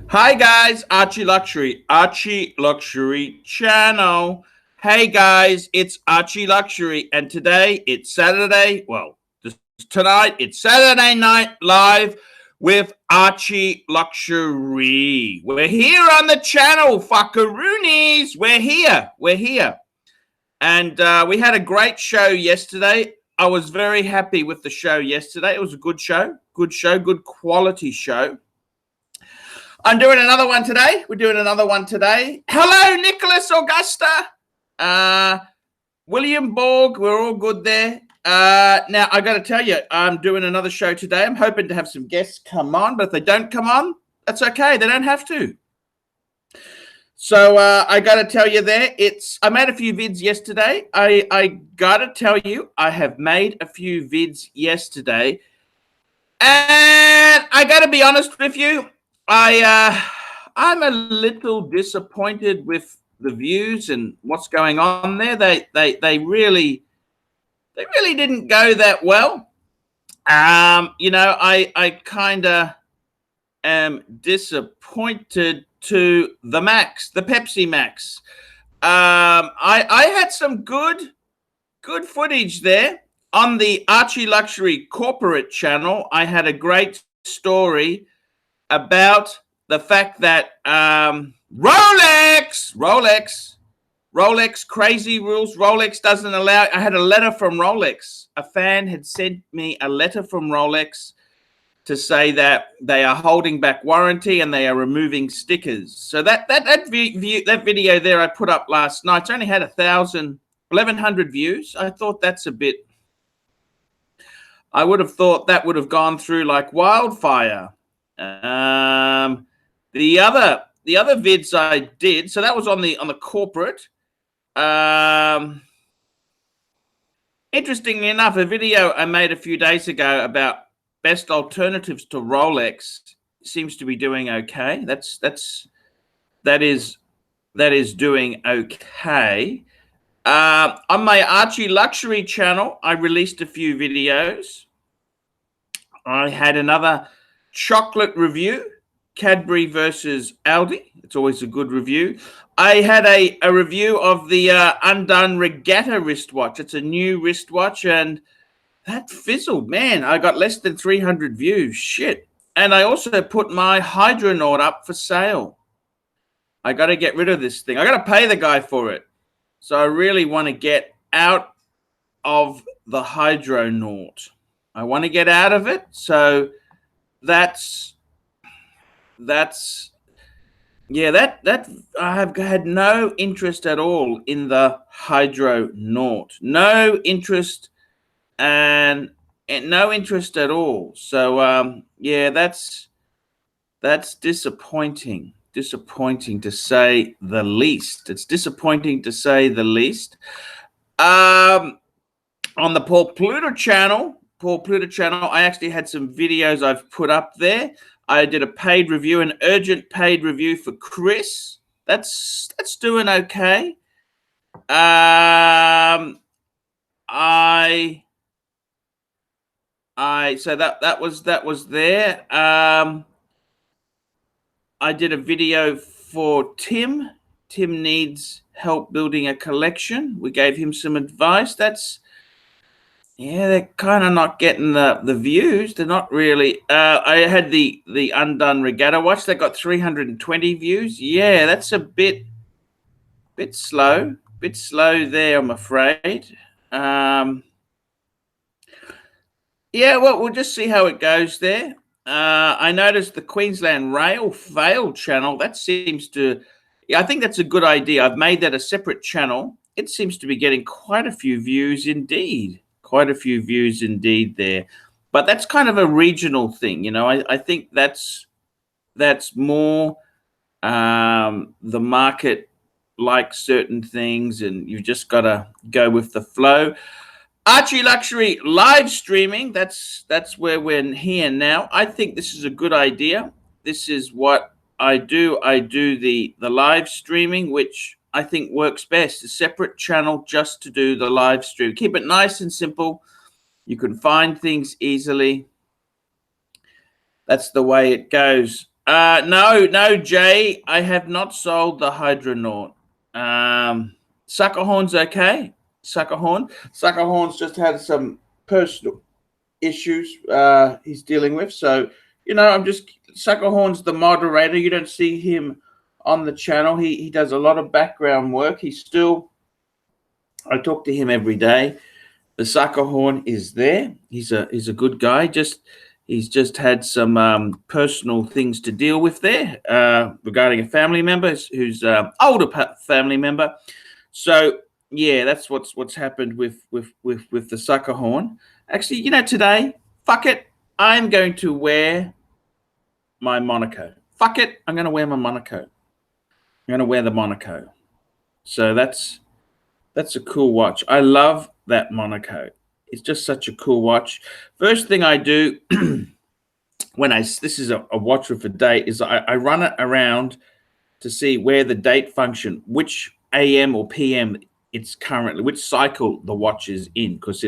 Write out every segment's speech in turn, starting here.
Hi guys, Archie Luxury channel. Hey guys, it's Archie Luxury, and today it's Saturday. Well, tonight it's Saturday night live with Archie Luxury. We're here on the channel, fuckaroonies. We're here, and we had a great show yesterday. I was very happy with the show yesterday. It was a good show, good quality show. I'm doing another one today. We're doing another one today. Hello, Nicholas Augusta. William Borg. We're all good there. Now, I got to tell you, I'm doing another show today. I'm hoping to have some guests come on, but if they don't come on, that's okay. They don't have to. So I got to tell you there, I made a few vids yesterday. I got to tell you, I have made a few vids yesterday. And I got to be honest with you, I'm a little disappointed with the views and what's going on there. They really didn't go that well. I kind of am disappointed to the max, the Pepsi Max. I had some good footage there on the Archie Luxury corporate channel. I had a great story about the fact that Rolex crazy rules. Rolex doesn't allow. I had a letter from Rolex. A fan had sent me a letter from Rolex to say that they are holding back warranty and they are removing stickers. So that video there I put up last night, it's only had 1,100 views. I thought that's a bit. I would have thought that would have gone through like wildfire. The other vids I did, so that was on the corporate. Interestingly enough, a video I made a few days ago about best alternatives to Rolex seems to be doing okay. That is doing okay. On my Archie Luxury channel, I released a few videos. I had another chocolate review, Cadbury versus Aldi. It's always a good review. I had a review of the Undone Regatta wristwatch. It's a new wristwatch, and that fizzled. Man, I got less than 300 views. Shit. And I also put my Hydronaut up for sale. I got to get rid of this thing. I got to pay the guy for it. So I really want to get out of the Hydronaut. I want to get out of it. So that's yeah, I have had no interest at all in the Hydronaut. No interest and no interest at all. So yeah, that's disappointing. Disappointing to say the least. It's disappointing to say the least. On the Paul Pluter channel, I actually had some videos I've put up there. I did a paid review, an urgent paid review for Chris. That's doing okay. So that was there. I did a video for Tim. Tim needs help building a collection. We gave him some advice. Yeah, they're kind of not getting the views. They're not really. I had the Undone Regatta watch. They got 320 views. Yeah, that's a bit slow. Bit slow there, I'm afraid. Yeah, well, we'll just see how it goes there. I noticed the Queensland Rail Fail channel. That seems to. Yeah, I think that's a good idea. I've made that a separate channel. It seems to be getting quite a few views indeed. Quite a few views indeed there. But that's kind of a regional thing, you know. I think that's more the market likes certain things, and you've just got to go with the flow. Archie Luxury live streaming, that's where we're here now. I think this is a good idea. This is what I do. I do the live streaming, which I think works best. A separate channel just to do the live stream. Keep it nice and simple. You can find things easily. That's the way it goes. No, Jay. I have not sold the Hydronaut. Suckerhorn's okay. Suckerhorn's just had some personal issues he's dealing with. So, I'm just Suckerhorn's the moderator. You don't see him on the channel. He does a lot of background work. I talk to him every day. The Suckerhorn is there. He's a good guy. He's just had some personal things to deal with there regarding a family member who's older family member. So yeah, that's what's happened with the Suckerhorn. Actually, today, fuck it, I'm going to wear my Monaco. Fuck it, I'm going to wear my Monaco. I'm going to wear the Monaco. So that's a cool watch. I love that Monaco. It's just such a cool watch. First thing I do this is a watch with a date, is I run it around to see where the date function, which AM or PM it's currently, which cycle the watch is in, because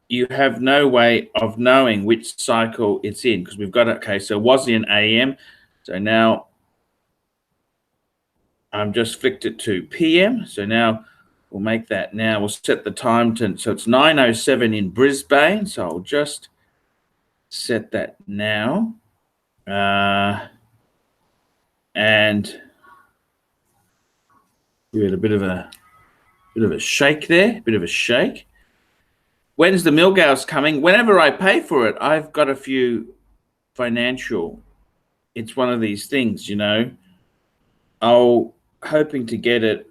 you have no way of knowing which cycle it's in, because we've got okay, so it was in AM, so now I'm just flicked it to PM. So now we'll make that. Now we'll set the time to, so it's 9:07 in Brisbane. So I'll just set that now, and give it a bit of a shake there, bit of a shake. When's the Milgauss coming? Whenever I pay for it, I've got a few financial. It's one of these things, I'll hoping to get it.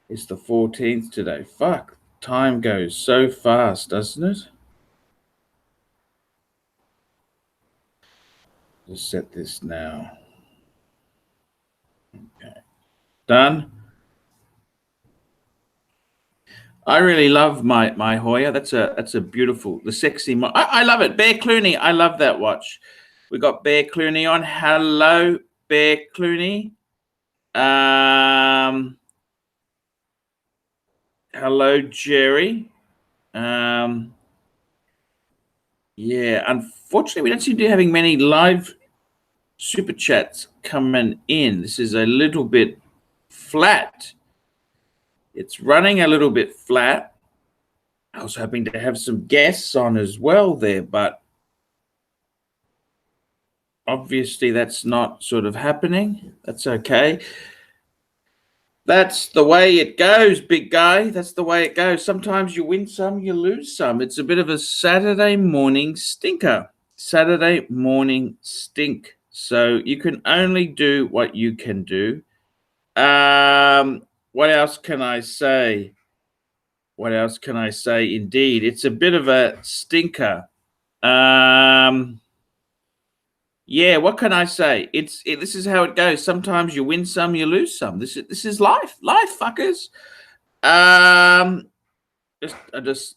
It's the 14th today. Fuck, time goes so fast, doesn't it? Just set this now. Okay, done. I really love my Hoya. That's a beautiful, the sexy. I love it. Bear Clooney. I love that watch. We got Bear Clooney on. Hello, Bear Clooney. Hello, Jerry. Yeah, unfortunately, we don't seem to be having many live super chats coming in. This is a little bit flat. It's running a little bit flat. I was hoping to have some guests on as well there, but obviously that's not sort of happening. That's okay. That's the way it goes, big guy. That's the way it goes. Sometimes you win some, you lose some. It's a bit of a Saturday morning stinker. Saturday morning stink. So you can only do what you can do. What else can I say? What else can I say? Indeed, it's a bit of a stinker. Yeah, what can I say? This is how it goes. Sometimes you win some, you lose some. This is life, fuckers. I'm just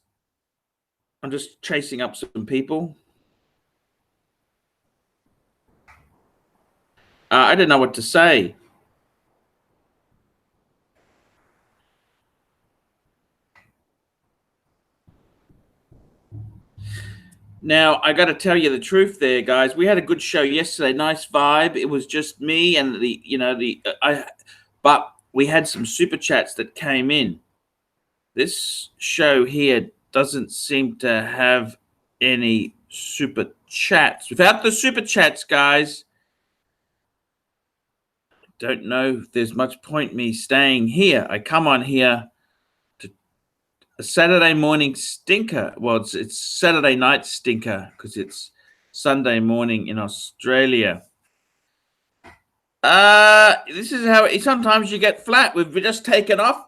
chasing up some people. I don't know what to say. Now, I got to tell you the truth there, guys. We had a good show yesterday. Nice vibe. It was just me and but we had some super chats that came in. This show here doesn't seem to have any super chats. Without the super chats, guys, don't know if there's much point me staying here. I come on here to a Saturday morning stinker. Well, it's Saturday night stinker because it's Sunday morning in Australia. This is how sometimes you get flat. We've just taken off.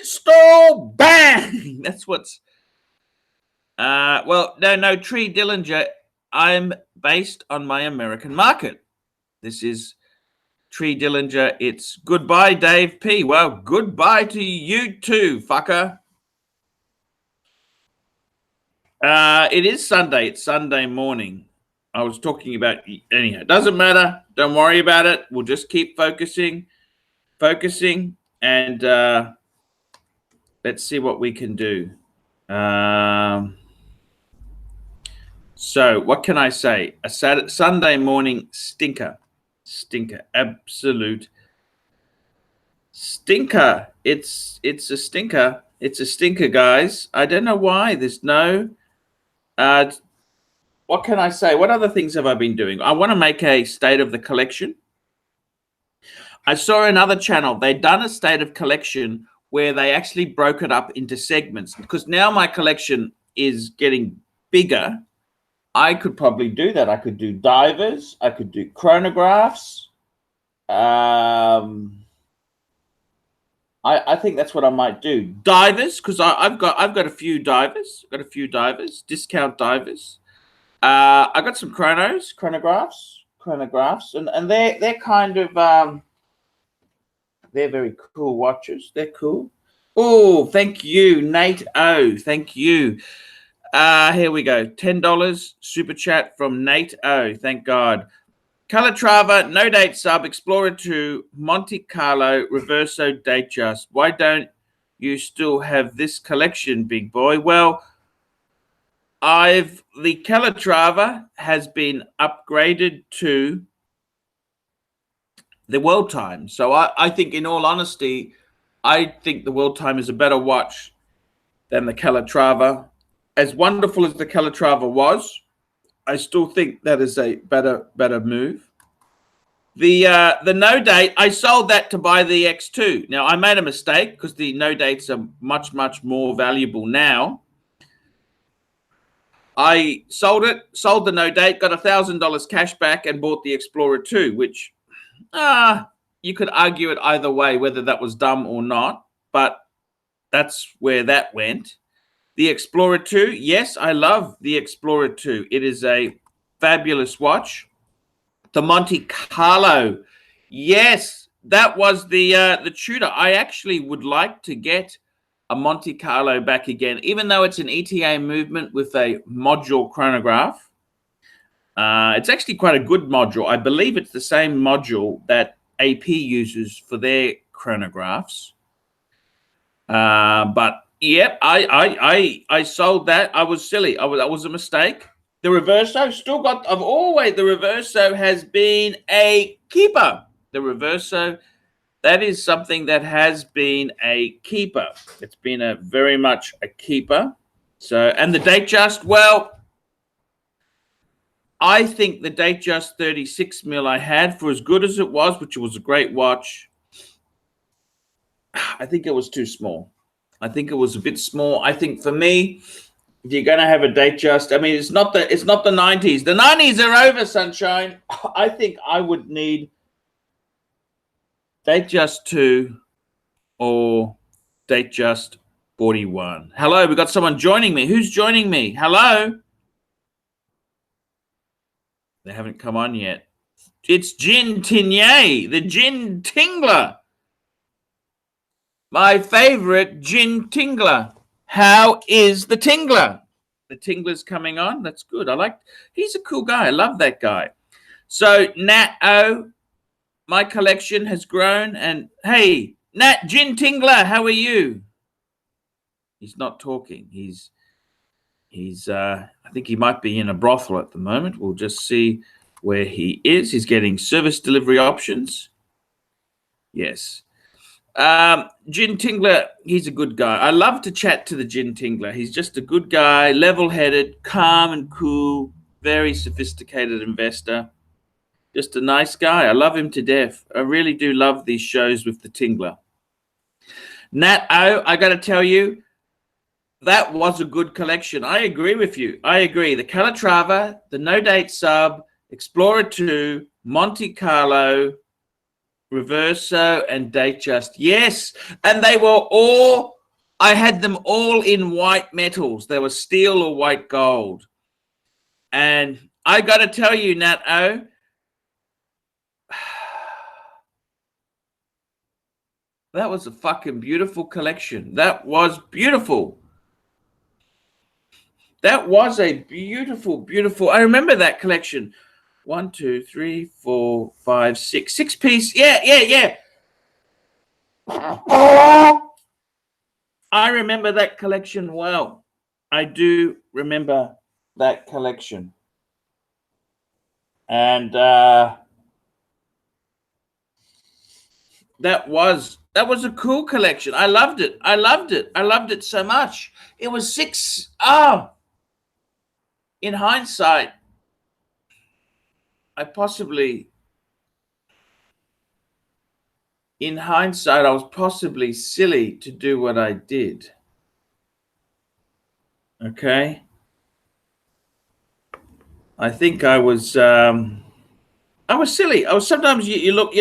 Stall, bang. That's what's. Well, no, Tree Dillinger. I'm based on my American market. This is Tree Dillinger. It's goodbye, Dave P. Well, goodbye to you too, fucker. It is Sunday. It's Sunday morning. I was talking about anyhow. Doesn't matter. Don't worry about it. We'll just keep focusing, and let's see what we can do. So what can I say? A Sunday morning stinker, absolute stinker. It's a stinker. It's a stinker, guys. I don't know why. There's no. What can I say? What other things have I been doing? I want to make a state of the collection. I saw another channel. They'd done a state of collection where they actually broke it up into segments, because now my collection is getting bigger. I could probably do that. I could do divers. I could do chronographs. I think that's what I might do. Divers, because I've got a few divers. Got a few divers, discount divers. I got some chronographs, and they're kind of they're very cool watches. They're cool. Oh, thank you, Nate O. Thank you. Here we go. $10 super chat from Nate O. Thank God. Calatrava, no date sub, Explorer 2, Monte Carlo, Reverso Datejust. Why don't you still have this collection, big boy? Well, the Calatrava has been upgraded to the World Time. So I think, in all honesty, I think the World Time is a better watch than the Calatrava. As wonderful as the Calatrava was, I still think that is a better move. The no date, I sold that to buy the X2. Now, I made a mistake because the no dates are much more valuable now. I sold the no date, got $1,000 cash back, and bought the Explorer 2, which you could argue it either way, whether that was dumb or not, but that's where that went. The Explorer 2, yes, I love the Explorer 2. It is a fabulous watch. The Monte Carlo, yes, that was the Tudor. I actually would like to get a Monte Carlo back again, even though it's an ETA movement with a module chronograph. It's actually quite a good module. I believe it's the same module that AP uses for their chronographs. But yep, I sold that. I was silly. That was a mistake. The Reverso still got. The Reverso has been a keeper. The Reverso, that is something that has been a keeper. It's been very much a keeper. So, and the Datejust, well, I think the Datejust 36 mil I had, for as good as it was, which was a great watch, I think it was too small. I think it was a bit small. I think for me, if you're going to have a Datejust, I mean, it's not the 90s. The 90s are over, sunshine. I think I would need Datejust 2 or Datejust 41. Hello, we got someone joining me. Who's joining me? Hello. They haven't come on yet. It's Gin Tignier, the Gin Tingler. My favorite Gin Tingler. How is the Tingler? The Tingler's coming on. That's good. He's a cool guy. I love that guy. So, Nat O, my collection has grown. And hey, Nat Gin Tingler, how are you? He's not talking. He's I think he might be in a brothel at the moment. We'll just see where he is. He's getting service delivery options. Yes. Gin Tingler, he's a good guy. I love to chat to the Gin Tingler. He's just a good guy, level-headed, calm and cool, very sophisticated investor. Just a nice guy. I love him to death. I really do love these shows with the Tingler. Nat O, I got to tell you, that was a good collection. I agree with you. I agree. The Calatrava, the No Date Sub, Explorer 2, Monte Carlo, Reverso, and Datejust. Yes, and they were all, I had them all in white metals. They were steel or white gold. And I got to tell you, Nat O, that was a fucking beautiful collection. That was beautiful. That was a beautiful. I remember that collection. 1, 2, 3, 4, 5, 6. 6 piece. Yeah. I remember that collection well. I do remember that collection. And that was a cool collection. I loved it. I loved it so much. It was in hindsight, I was possibly silly to do what I did. Okay. I think I was silly. Sometimes you look,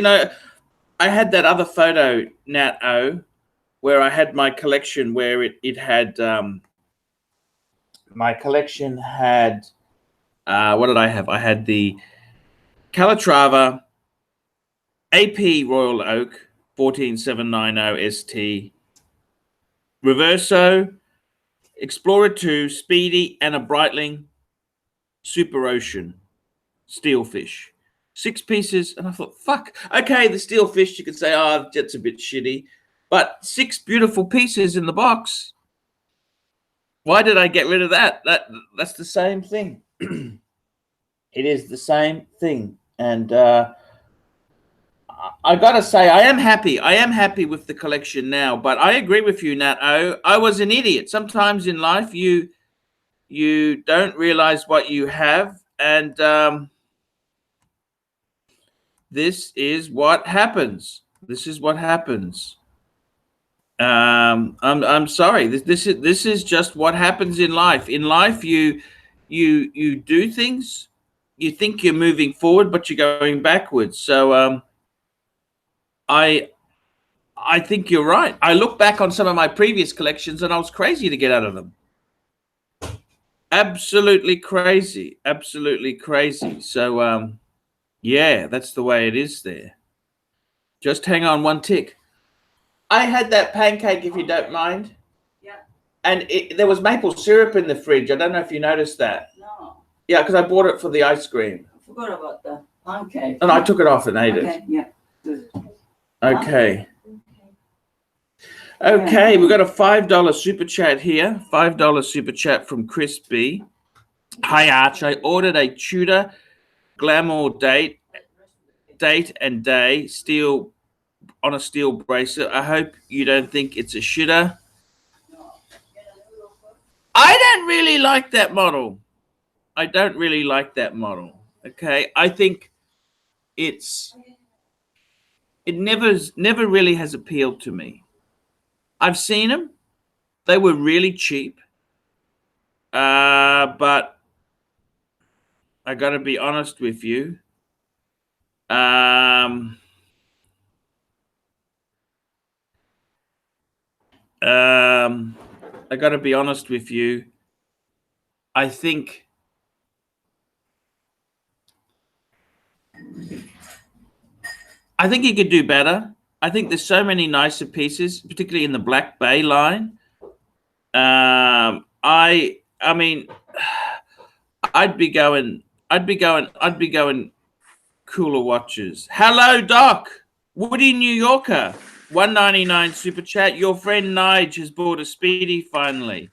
I had that other photo, Nat O, where I had my collection where it had, my collection had, what did I have? I had the Calatrava AP Royal Oak 14790 ST, Reverso, Explorer 2, Speedy, and a Breitling Super Ocean Steelfish. 6 pieces, and I thought, fuck. Okay, the Steelfish, you could say, oh, that's a bit shitty. But 6 beautiful pieces in the box. Why did I get rid of that? That's the same thing. It is the same thing. And I gotta say, I am happy. I am happy with the collection now. But I agree with you, Nat O. I was an idiot. Sometimes in life, you don't realize what you have, and this is what happens. This is what happens. I'm sorry. This is just what happens in life. In life, you do things. You think you're moving forward, but you're going backwards. So I think you're right. I look back on some of my previous collections, and I was crazy to get out of them. Absolutely crazy. Absolutely crazy. So yeah, that's the way it is there. Just hang on one tick. I had that pancake, if you don't mind. Yeah. And there was maple syrup in the fridge. I don't know if you noticed that. No. Yeah, because I bought it for the ice cream. I forgot about the pancake. And I took it off and ate it. Yeah. Good. Okay. Okay, we've got a $5 super chat here. $5 super chat from Chris B. Hi, Arch. I ordered a Tudor Glamour date and day steel on a steel bracelet. I hope you don't think it's a shitter. I don't really like that model. I don't really like that model. Okay, I think it never really has appealed to me. I've seen them. They were really cheap. But I got to be honest with you. I got to be honest with you. I think you could do better. I think there's so many nicer pieces, particularly in the Black Bay line. I mean, I'd be going cooler watches. Hello, Doc. Woody New Yorker, $1.99 super chat. Your friend Nige has bought a Speedy finally.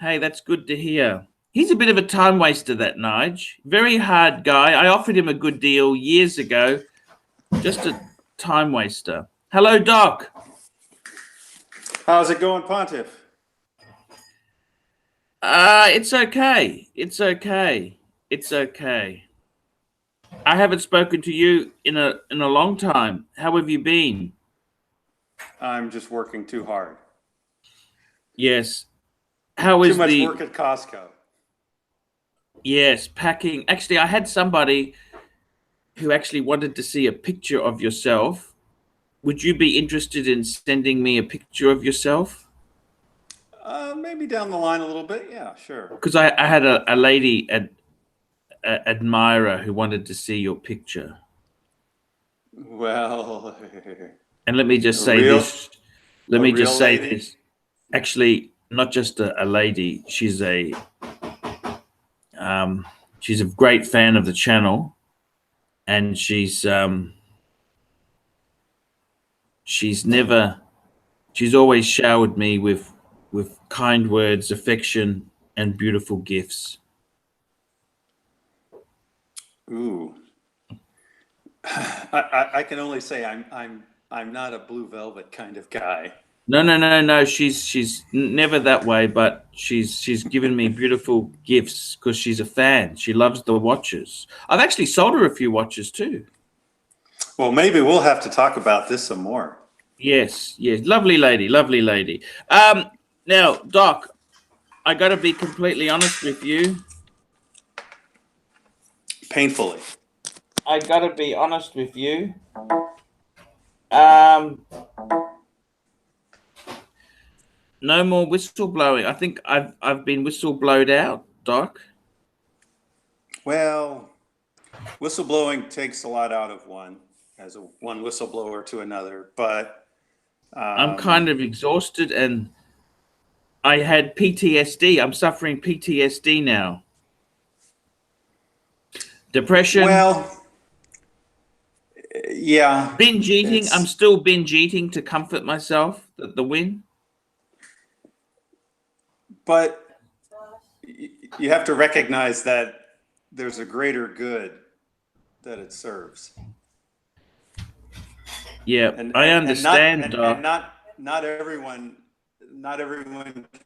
Hey, that's good to hear. He's a bit of a time waster, that Nige. Very hard guy. I offered him a good deal years ago. Just a time waster. Hello, Doc. How's it going, Pontiff? It's okay. It's okay. It's okay. I haven't spoken to you in a long time. How have you been? I'm just working too hard. Yes. How is too much work at Costco? Yes, packing. Actually, I had somebody who actually wanted to see a picture of yourself. Would you be interested in sending me a picture of yourself? Maybe down the line a little bit. Yeah, sure. Because I had a lady admirer who wanted to see your picture. Well, and let me just say this. Let me just say this. Actually, not just a lady. She's a great fan of the channel, and she's always showered me with kind words, affection, and beautiful gifts. Ooh. I can only say I'm not a blue velvet kind of guy. No. She's never that way, but she's given me beautiful gifts because she's a fan. She loves the watches. I've actually sold her a few watches too. Well, maybe we'll have to talk about this some more. Yes, lovely lady, lovely lady. Now, Doc, I got to be completely honest with you. Painfully. I got to be honest with you. No more whistle blowing. I think I've been whistle blowed out, Doc. Well, whistleblowing takes a lot out of one, as one whistleblower to another, but I'm kind of exhausted and I had PTSD. I'm suffering PTSD now. Depression. Well, yeah. Binge eating. I'm still binge eating to comfort myself the win. But you have to recognize that there's a greater good that it serves. Yeah, I understand. And not everyone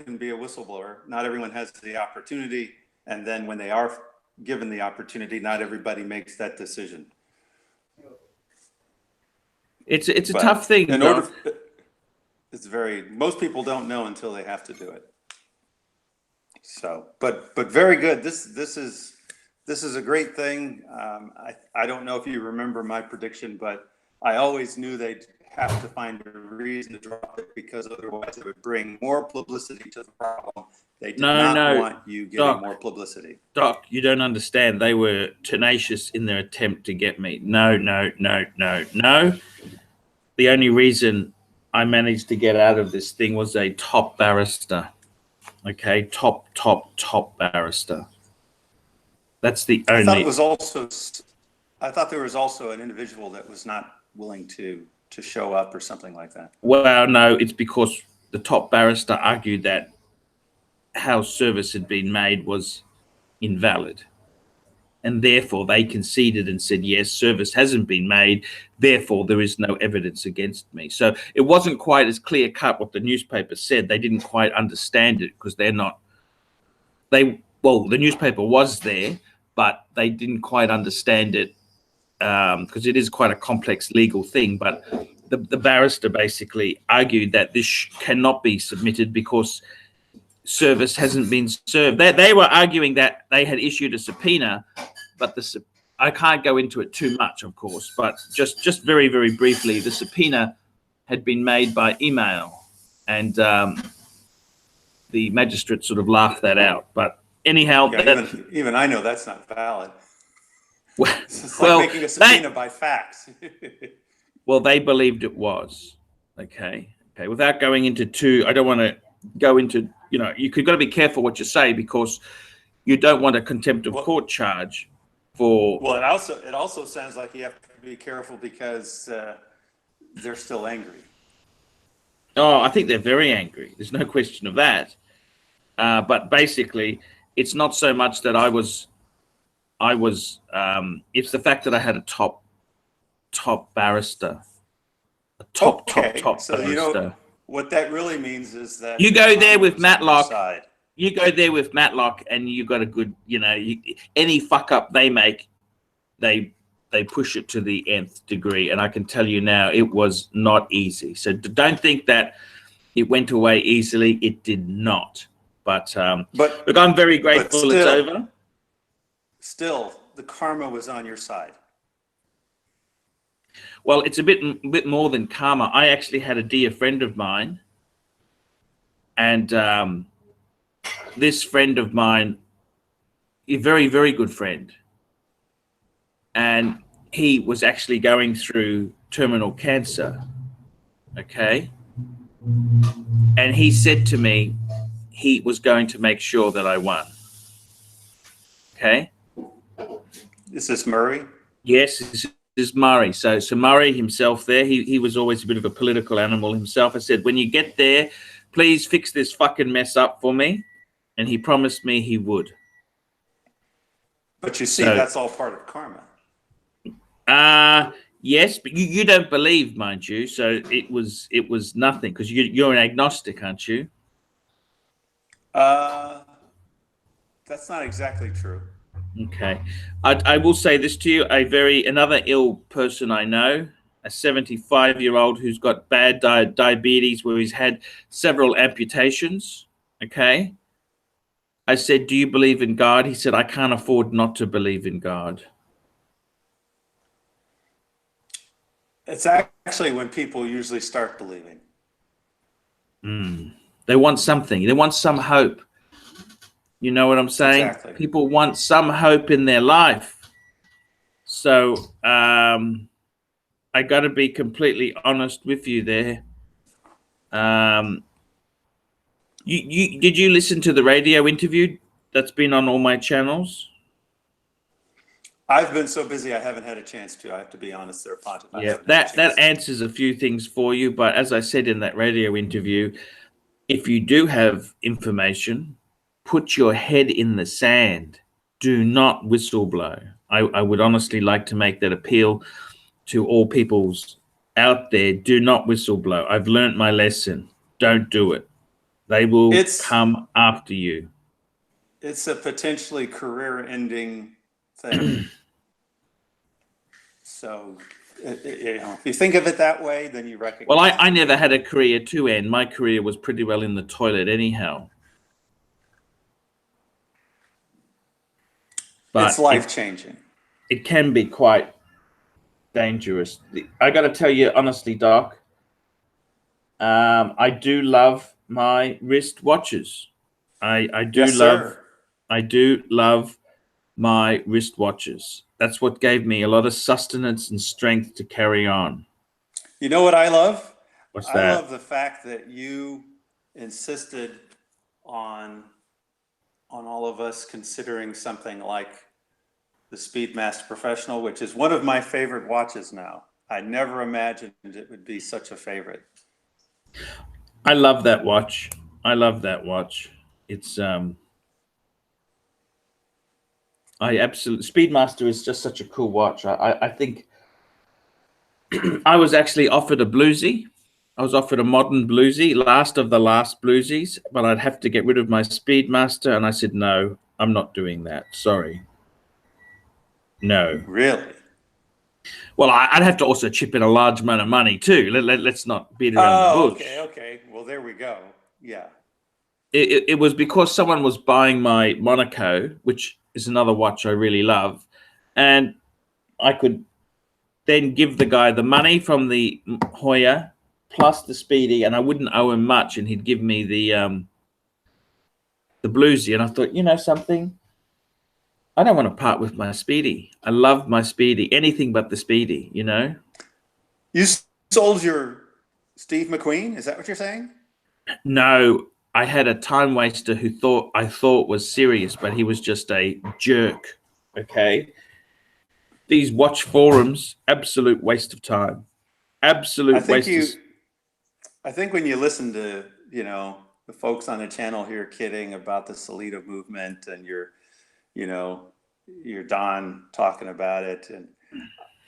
can be a whistleblower. Not everyone has the opportunity, and then when they are given the opportunity, not everybody makes that decision. It's a tough thing. Most people don't know until they have to do it. So, but very good. This is a great thing. I don't know if you remember my prediction, but I always knew they'd have to find a reason to drop it because otherwise it would bring more publicity to the problem. They did not want you getting more publicity. Doc, you don't understand. They were tenacious in their attempt to get me. No. The only reason I managed to get out of this thing was a top barrister. Okay, top barrister. That's the only. I thought there was also an individual that was not willing to show up or something like that. Well, no, it's because the top barrister argued that how service had been made was invalid. And therefore they conceded and said, yes, service hasn't been made. Therefore, there is no evidence against me. So it wasn't quite as clear cut what the newspaper said. They didn't quite understand it because the newspaper was there, but they didn't quite understand it because it is quite a complex legal thing. But the barrister basically argued that this cannot be submitted because service hasn't been served. They were arguing that they had issued a subpoena, but I can't go into it too much, of course, but just very, very briefly, the subpoena had been made by email, and the magistrate sort of laughed that out. But anyhow, even I know that's not valid. It's like making a subpoena by fax. Well, they believed it was. Okay. Without going into I don't want to go into, you've got to be careful what you say because you don't want a contempt of court charge for. Well, it also sounds like you have to be careful because they're still angry. Oh, I think they're very angry. There's no question of that. But basically, it's not so much that I was. It's the fact that I had a top barrister, a top barrister. What that really means is that you go there with Matlock. You go there with Matlock, and you got a good. Any fuck up they make, they push it to the nth degree. And I can tell you now, it was not easy. So don't think that it went away easily. It did not. But look, I'm very grateful it's over. Still, the karma was on your side. Well, it's a bit more than karma. I actually had a dear friend of mine, and this friend of mine, a very, very good friend, and he was actually going through terminal cancer, okay? And he said to me he was going to make sure that I won, okay? Is this Murray? Yes, this is Murray. So Murray himself there, he was always a bit of a political animal himself. I said, when you get there, please fix this fucking mess up for me. And he promised me he would. But you see, So, that's all part of karma. yes, but you don't believe, mind you. So it was nothing, because you're an agnostic, aren't you? That's not exactly true. Okay. I will say this to you, another ill person I know, a 75-year-old who's got bad diabetes, where he's had several amputations. Okay. I said, do you believe in God? He said, I can't afford not to believe in God. It's actually when people usually start believing. They want something. They want some hope. You know what I'm saying? Exactly. People want some hope in their life. So I got to be completely honest with you there. Did you listen to the radio interview that's been on all my channels? I've been so busy, I haven't had a chance to. I have to be honest there, Pontiff. Yeah, that answers a few things for you. But as I said in that radio interview, if you do have information, put your head in the sand. Do not whistleblow. I would honestly like to make that appeal to all peoples out there. Do not whistleblow. I've learned my lesson. Don't do it. They will come after you. It's a potentially career-ending thing. So, if you think of it that way, then you recognize. Well, I never had a career to end. My career was pretty well in the toilet anyhow. But it's life-changing. It can be quite dangerous. I got to tell you honestly, Doc, I do love my wrist watches. I do love my wrist watches. That's what gave me a lot of sustenance and strength to carry on. You know what I love? What's that? I love the fact that you insisted on all of us considering something like the Speedmaster Professional, which is one of my favorite watches now. I never imagined it would be such a favorite. I love that watch. I love that watch. It's Speedmaster is just such a cool watch. I think I was actually offered a bluesy. I was offered a modern bluesy, last of the last bluesies, but I'd have to get rid of my Speedmaster, and I said, no, I'm not doing that. Sorry. No. Really? Well, I'd have to also chip in a large amount of money too. Let's not beat around the bush. Okay. Well, there we go. Yeah. It was because someone was buying my Monaco, which is another watch I really love, and I could then give the guy the money from the Hoya plus the Speedy, and I wouldn't owe him much, and he'd give me the bluesy. And I thought, you know something, I don't want to part with my Speedy. I love my Speedy, anything but the Speedy, you know. You sold your Steve McQueen? Is that what you're saying? No, I had a time waster who I thought was serious, but he was just a jerk. Okay. These watch forums, absolute waste of time. Absolute waste. I think when you listen to, the folks on the channel here kidding about the Solito movement, and your Don talking about it, and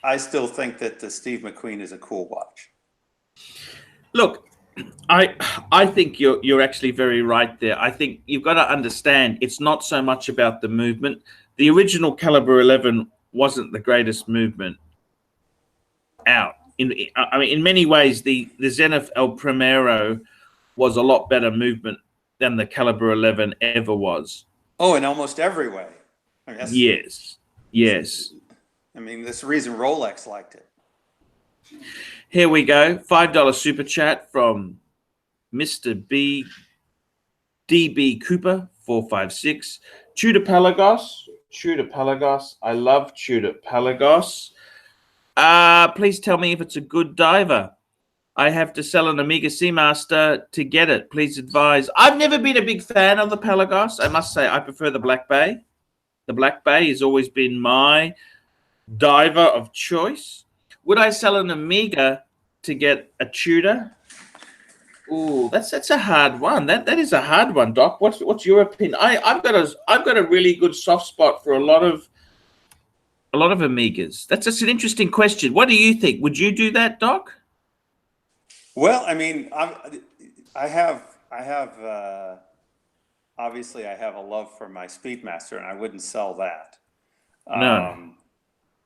I still think that the Steve McQueen is a cool watch. Look, I think you're actually very right there. I think you've got to understand it's not so much about the movement. The original Caliber 11 wasn't the greatest movement out. In many ways, the Zenith El Primero was a lot better movement than the Caliber 11 ever was. Oh, in almost every way. Yes. I mean, that's the reason Rolex liked it. Here we go. $5 super chat from Mr. DB Cooper 456. Tudor Pelagos. I love Tudor Pelagos. Please tell me if it's a good diver. I have to sell an Omega Seamaster to get it. Please advise. I've never been a big fan of the Pelagos. I must say I prefer the Black Bay. The Black Bay has always been my diver of choice. Would I sell an Omega to get a Tudor? Oh, that's a hard one. That is a hard one, Doc. What's your opinion? I've got a really good soft spot for a lot of Amigas. That's just an interesting question. What do you think? Would you do that, Doc? Well, I mean, I have obviously I have a love for my Speedmaster, and I wouldn't sell that. No.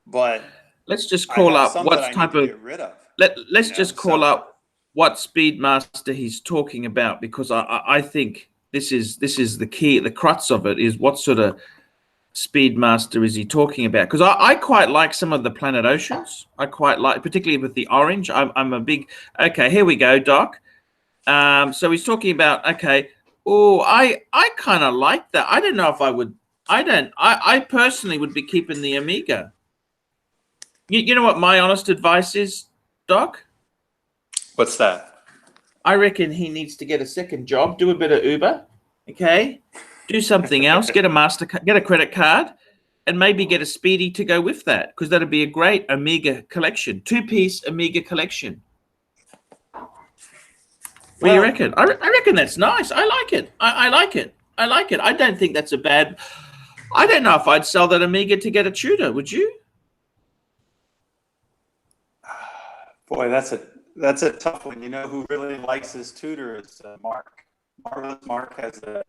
But Let's just I call have up some what that I type need to of. get rid of. Let's You know, just call so up what Speedmaster he's talking about, because I think this is the key. The crux of it is what sort of Speedmaster is he talking about? Because I quite like some of the Planet Oceans. I quite like, particularly with the orange. I'm a big. Okay, here we go, Doc. So he's talking about, okay. Oh, I kind of like that. I don't know if I would. I personally would be keeping the Amiga. You know what my honest advice is, Doc? what's that? I reckon he needs to get a second job, do a bit of Uber, okay? Do something else, get a credit card, and maybe get a Speedy to go with that, because that'd be a great Amiga collection, two-piece Amiga collection. What do you reckon? I reckon that's nice. I like it. I like it. I like it. I don't think that's a bad. I don't know if I'd sell that Amiga to get a Tudor. Would you? Boy, that's a tough one. You know who really likes his tutor is Mark. Marvelous Mark has a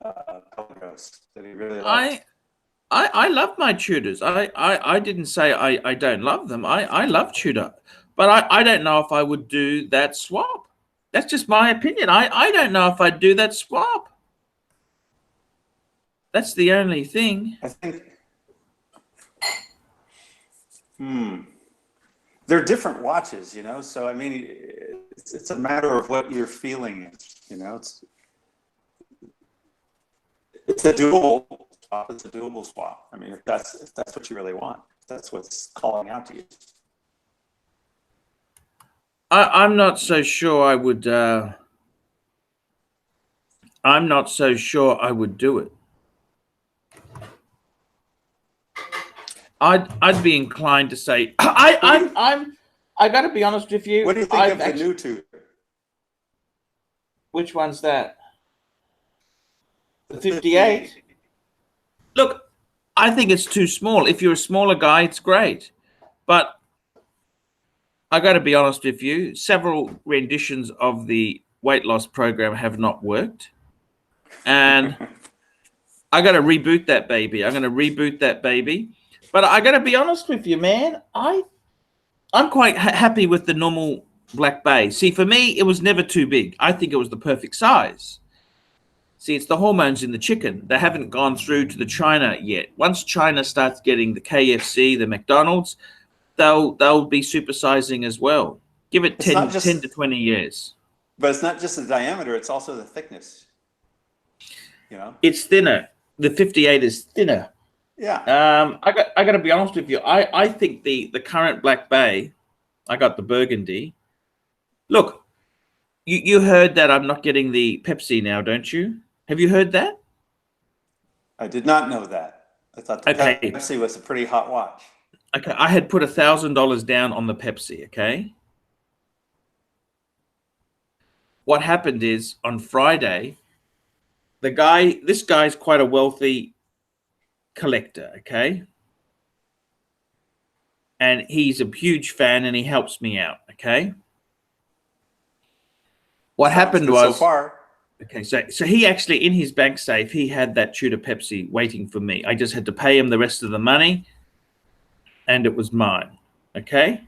Pelagos that he really likes. I love my Tudors. I didn't say I don't love them. I love Tudor, but I don't know if I would do that swap. That's just my opinion. I don't know if I'd do that swap. That's the only thing. I think. They're different watches, you know. So I mean, it's a matter of what your feeling is. You know, it's a doable swap. It's a doable swap. I mean, if that's what you really want, if that's what's calling out to you. I'm not so sure I would. I'm not so sure I would do it. I'd be inclined to say I got to be honest with you. What do you think of the new tutor? Which one's that? The 58. Look, I think it's too small. If you're a smaller guy, it's great, but I got to be honest with you. Several renditions of the weight loss program have not worked, and I got to reboot that baby. I'm going to reboot that baby. But I got to be honest with you, man. I'm quite happy with the normal Black Bay. See, for me, it was never too big. I think it was the perfect size. See, it's the hormones in the chicken. They haven't gone through to the China yet. Once China starts getting the KFC, the McDonald's, they'll be supersizing as well. Give it 10 to 20 years. But it's not just the diameter; it's also the thickness. You know, it's thinner. The 58 is thinner. Yeah. I got to be honest with you. I think the current Black Bay, I got the Burgundy. Look, you heard that I'm not getting the Pepsi now, don't you? Have you heard that? I did not know that. I thought the Pepsi was a pretty hot watch. Okay, I had put $1,000 down on the Pepsi, okay? What happened is on Friday, this guy's quite a wealthy collector, okay? And he's a huge fan and he helps me out, okay? What happened was, so far. Okay, so he actually, in his bank safe, he had that Tudor Pepsi waiting for me. I just had to pay him the rest of the money and it was mine, okay?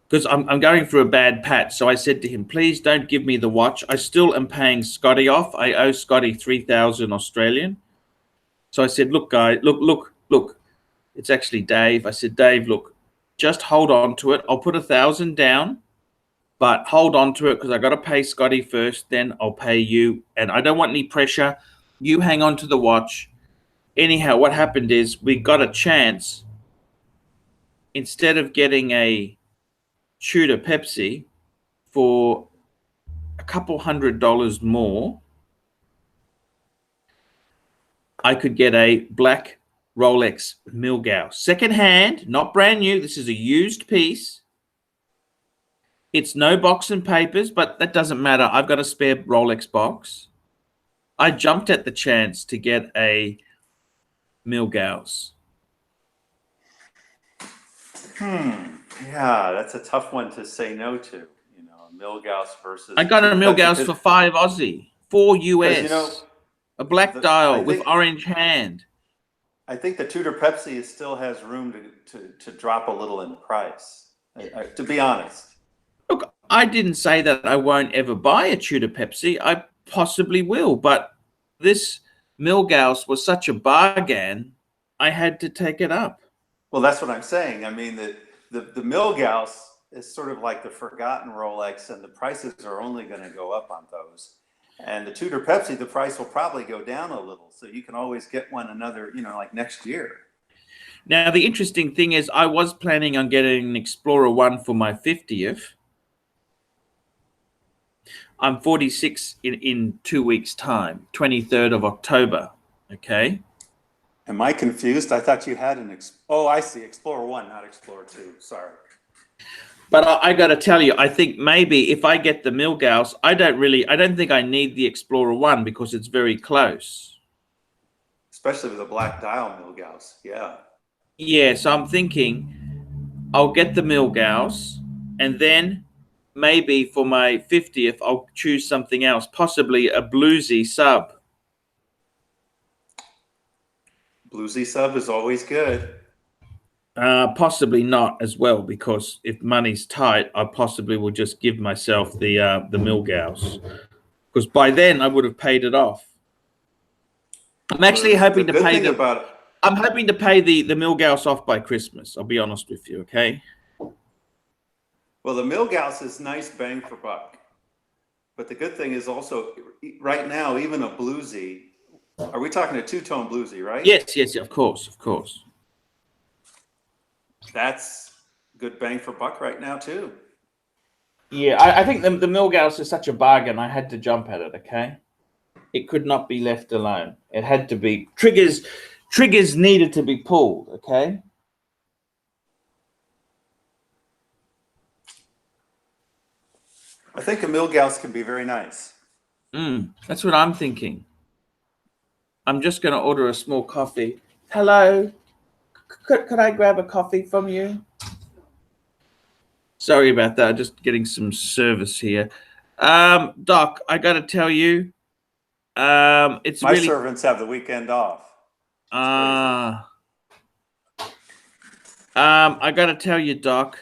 Because I'm going through a bad patch. So I said to him, please don't give me the watch. I still am paying Scotty off. I owe Scotty 3,000 Australian. So I said, look, guy, look. It's actually Dave. I said, Dave, look, just hold on to it. I'll put 1,000 down, but hold on to it because I got to pay Scotty first. Then I'll pay you. And I don't want any pressure. You hang on to the watch. Anyhow, what happened is we got a chance. Instead of getting a Tudor Pepsi for a couple $100 more, I could get a black Rolex Milgauss, second hand, not brand new. This is a used piece. It's no box and papers, but that doesn't matter. I've got a spare Rolex box. I jumped at the chance to get a Milgauss. Yeah, that's a tough one to say no to. You know, a Milgauss versus. I got a Milgauss for 5 Aussie, 4 US, you know, a black dial with orange hand. I think the Tudor Pepsi still has room to drop a little in price, to be honest. Look, I didn't say that I won't ever buy a Tudor Pepsi. I possibly will, but this Milgauss was such a bargain, I had to take it up. Well, that's what I'm saying. I mean, the Milgauss is sort of like the forgotten Rolex, and the prices are only going to go up on those. And the Tudor Pepsi, the price will probably go down a little, so you can always get one another, you know, like next year. Now, the interesting thing is I was planning on getting an Explorer 1 for my 50th. I'm 46 in 2 weeks' time, 23rd of October, okay? Am I confused? I thought you had an oh, I see, Explorer 1, not Explorer 2, sorry. But I got to tell you, I think maybe if I get the Milgauss, I don't think I need the Explorer 1 because it's very close. Especially with a black dial Milgauss, yeah. Yeah, so I'm thinking I'll get the Milgauss, and then maybe for my 50th, I'll choose something else, possibly a bluesy sub. Bluesy sub is always good. Possibly not as well, because if money's tight, I possibly will just give myself the Milgauss, because by then I would have paid it off. I'm actually hoping to pay I'm hoping to pay the Milgauss off by Christmas. I'll be honest with you, okay? Well, the Milgauss is nice bang for buck, but the good thing is also right now, even a bluesy. Are we talking a two-tone bluesy, right? Yes, of course. That's good bang for buck right now too. Yeah, I think the Milgauss is such a bargain. I had to jump at it. Okay, it could not be left alone. It had to be triggers needed to be pulled. Okay. I think a Milgauss can be very nice. That's what I'm thinking. I'm just going to order a small coffee. Hello. Could I grab a coffee from you? Sorry about that. Just getting some service here. Doc, I got to tell you, it's my really... servants have the weekend off. I got to tell you, Doc,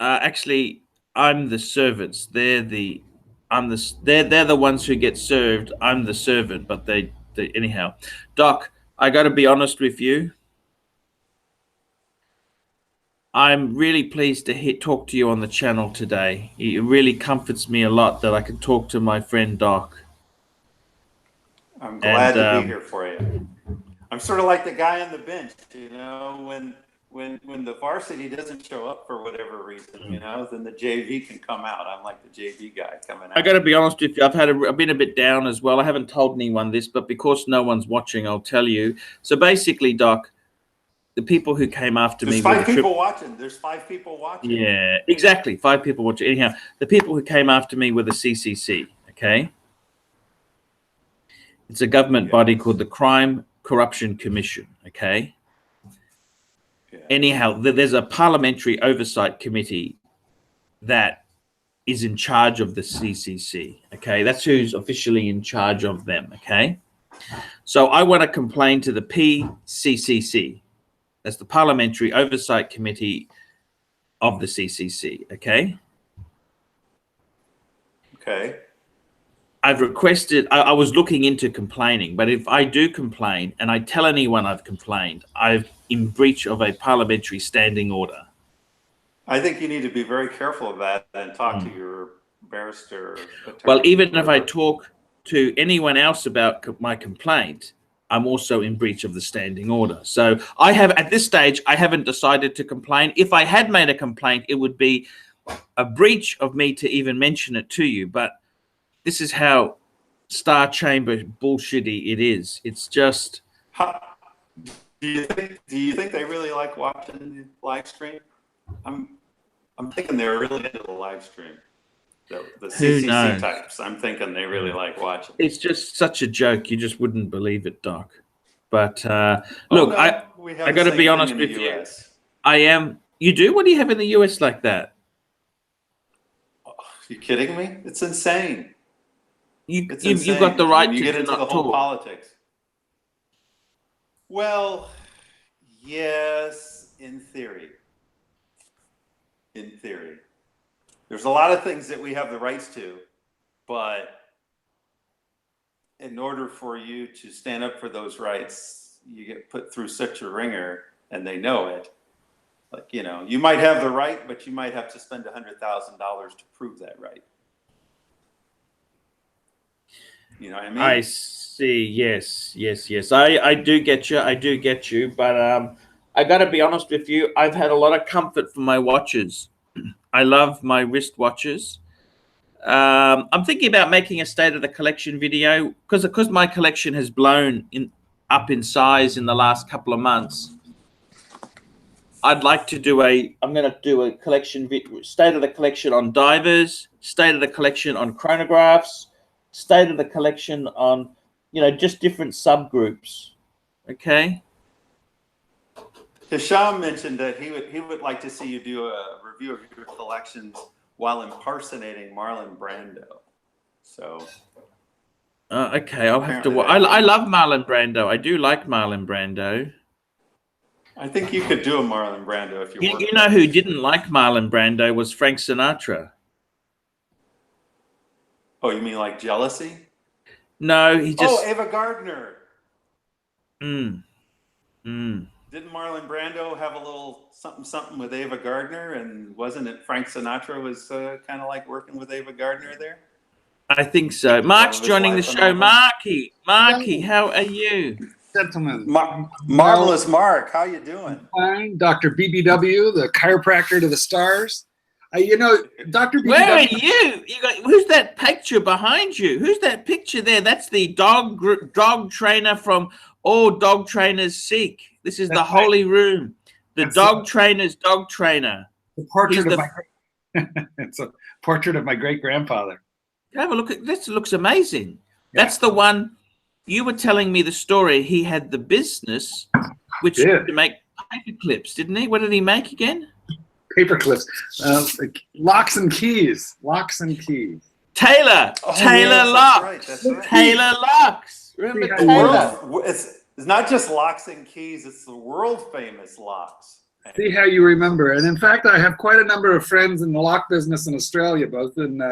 actually, I'm the servants. They're the ones who get served. I'm the servant, but they anyhow. Doc, I got to be honest with you. I'm really pleased to talk to you on the channel today. It really comforts me a lot that I can talk to my friend Doc. I'm glad to be here for you. I'm sort of like the guy on the bench, you know, when the varsity doesn't show up for whatever reason, you know, then the JV can come out. I'm like the JV guy coming out. I got to be honest with you. I've been a bit down as well. I haven't told anyone this, but because no one's watching, I'll tell you. So basically, Doc, the people who came after me. There's 5 people watching. There's 5 people watching. Yeah, exactly. 5 people watching. Anyhow, the people who came after me were the CCC. Okay. It's a government body called the Crime Corruption Commission. Okay. Yeah. Anyhow, there's a parliamentary oversight committee that is in charge of the CCC. Okay. That's who's officially in charge of them. Okay. So I want to complain to the PCCC. That's the Parliamentary Oversight Committee of the CCC, okay? Okay. I've requested, I was looking into complaining, but if I do complain and I tell anyone I've complained, I'm in breach of a parliamentary standing order. I think you need to be very careful of that and talk to your barrister. Attorney, well, even if I talk to anyone else about my complaint, I'm also in breach of the standing order. So I have, at this stage, I haven't decided to complain. If I had made a complaint, it would be a breach of me to even mention it to you. But this is how Star Chamber bullshitty it is. It's just... Do you think they really like watching the live stream? I'm thinking they're really into the live stream. The Who CCC knows? types. I'm thinking they really like watching. It's just such a joke. You just wouldn't believe it, Doc. But Oh, look, no, we have I the got to same be thing honest in the with you. US. I am. You do? What do you have in the US like that? Oh, you kidding me? It's insane. You've got the when right you to get do into the not whole talk. politics. Well, yes, in theory. In theory. There's a lot of things that we have the rights to, but in order for you to stand up for those rights, you get put through such a ringer, and they know it. Like, you know, you might have the right, but you might have to spend $100,000 to prove that right. You know what I mean? I see. Yes. I do get you. I do get you. But I got to be honest with you. I've had a lot of comfort from my watches. I love my wrist watches. I'm thinking about making a state of the collection video because my collection has blown up in size in the last couple of months. I'd like to do I'm going to do a collection state of the collection on divers, state of the collection on chronographs, state of the collection on, just different subgroups. Okay. Hisham mentioned that he would like to see you do a review of your collections while impersonating Marlon Brando. So. Okay, I'll have to. I love Marlon Brando. I do like Marlon Brando. I think you could do a Marlon Brando if you want. You know who didn't like Marlon Brando was Frank Sinatra. Oh, you mean like jealousy? No, he just. Oh, Ava Gardner. Didn't Marlon Brando have a little something with Ava Gardner? And wasn't it Frank Sinatra was kind of like working with Ava Gardner there? I think so. Mark's joining the show. Marky, how are you? Gentlemen. Marvelous Mark, how you doing? Fine. Dr. BBW, the chiropractor to the stars. Dr. BBW. Where are you? Who's that picture behind you? Who's that picture there? That's the dog trainer from All Dog Trainers Seek. This is the holy room. The dog trainer's dog trainer. The portrait of it's a portrait of my great grandfather. Have a look at this. Looks amazing. Yeah. That's the one you were telling me the story. He had the business, which to make paper clips, didn't he? What did he make again? Paper clips, locks and keys. Taylor Locks. That's right. Taylor Locks. Remember Taylor? It's not just locks and keys. It's the world famous locks. See how you remember. And in fact, I have quite a number of friends in the lock business in Australia, both in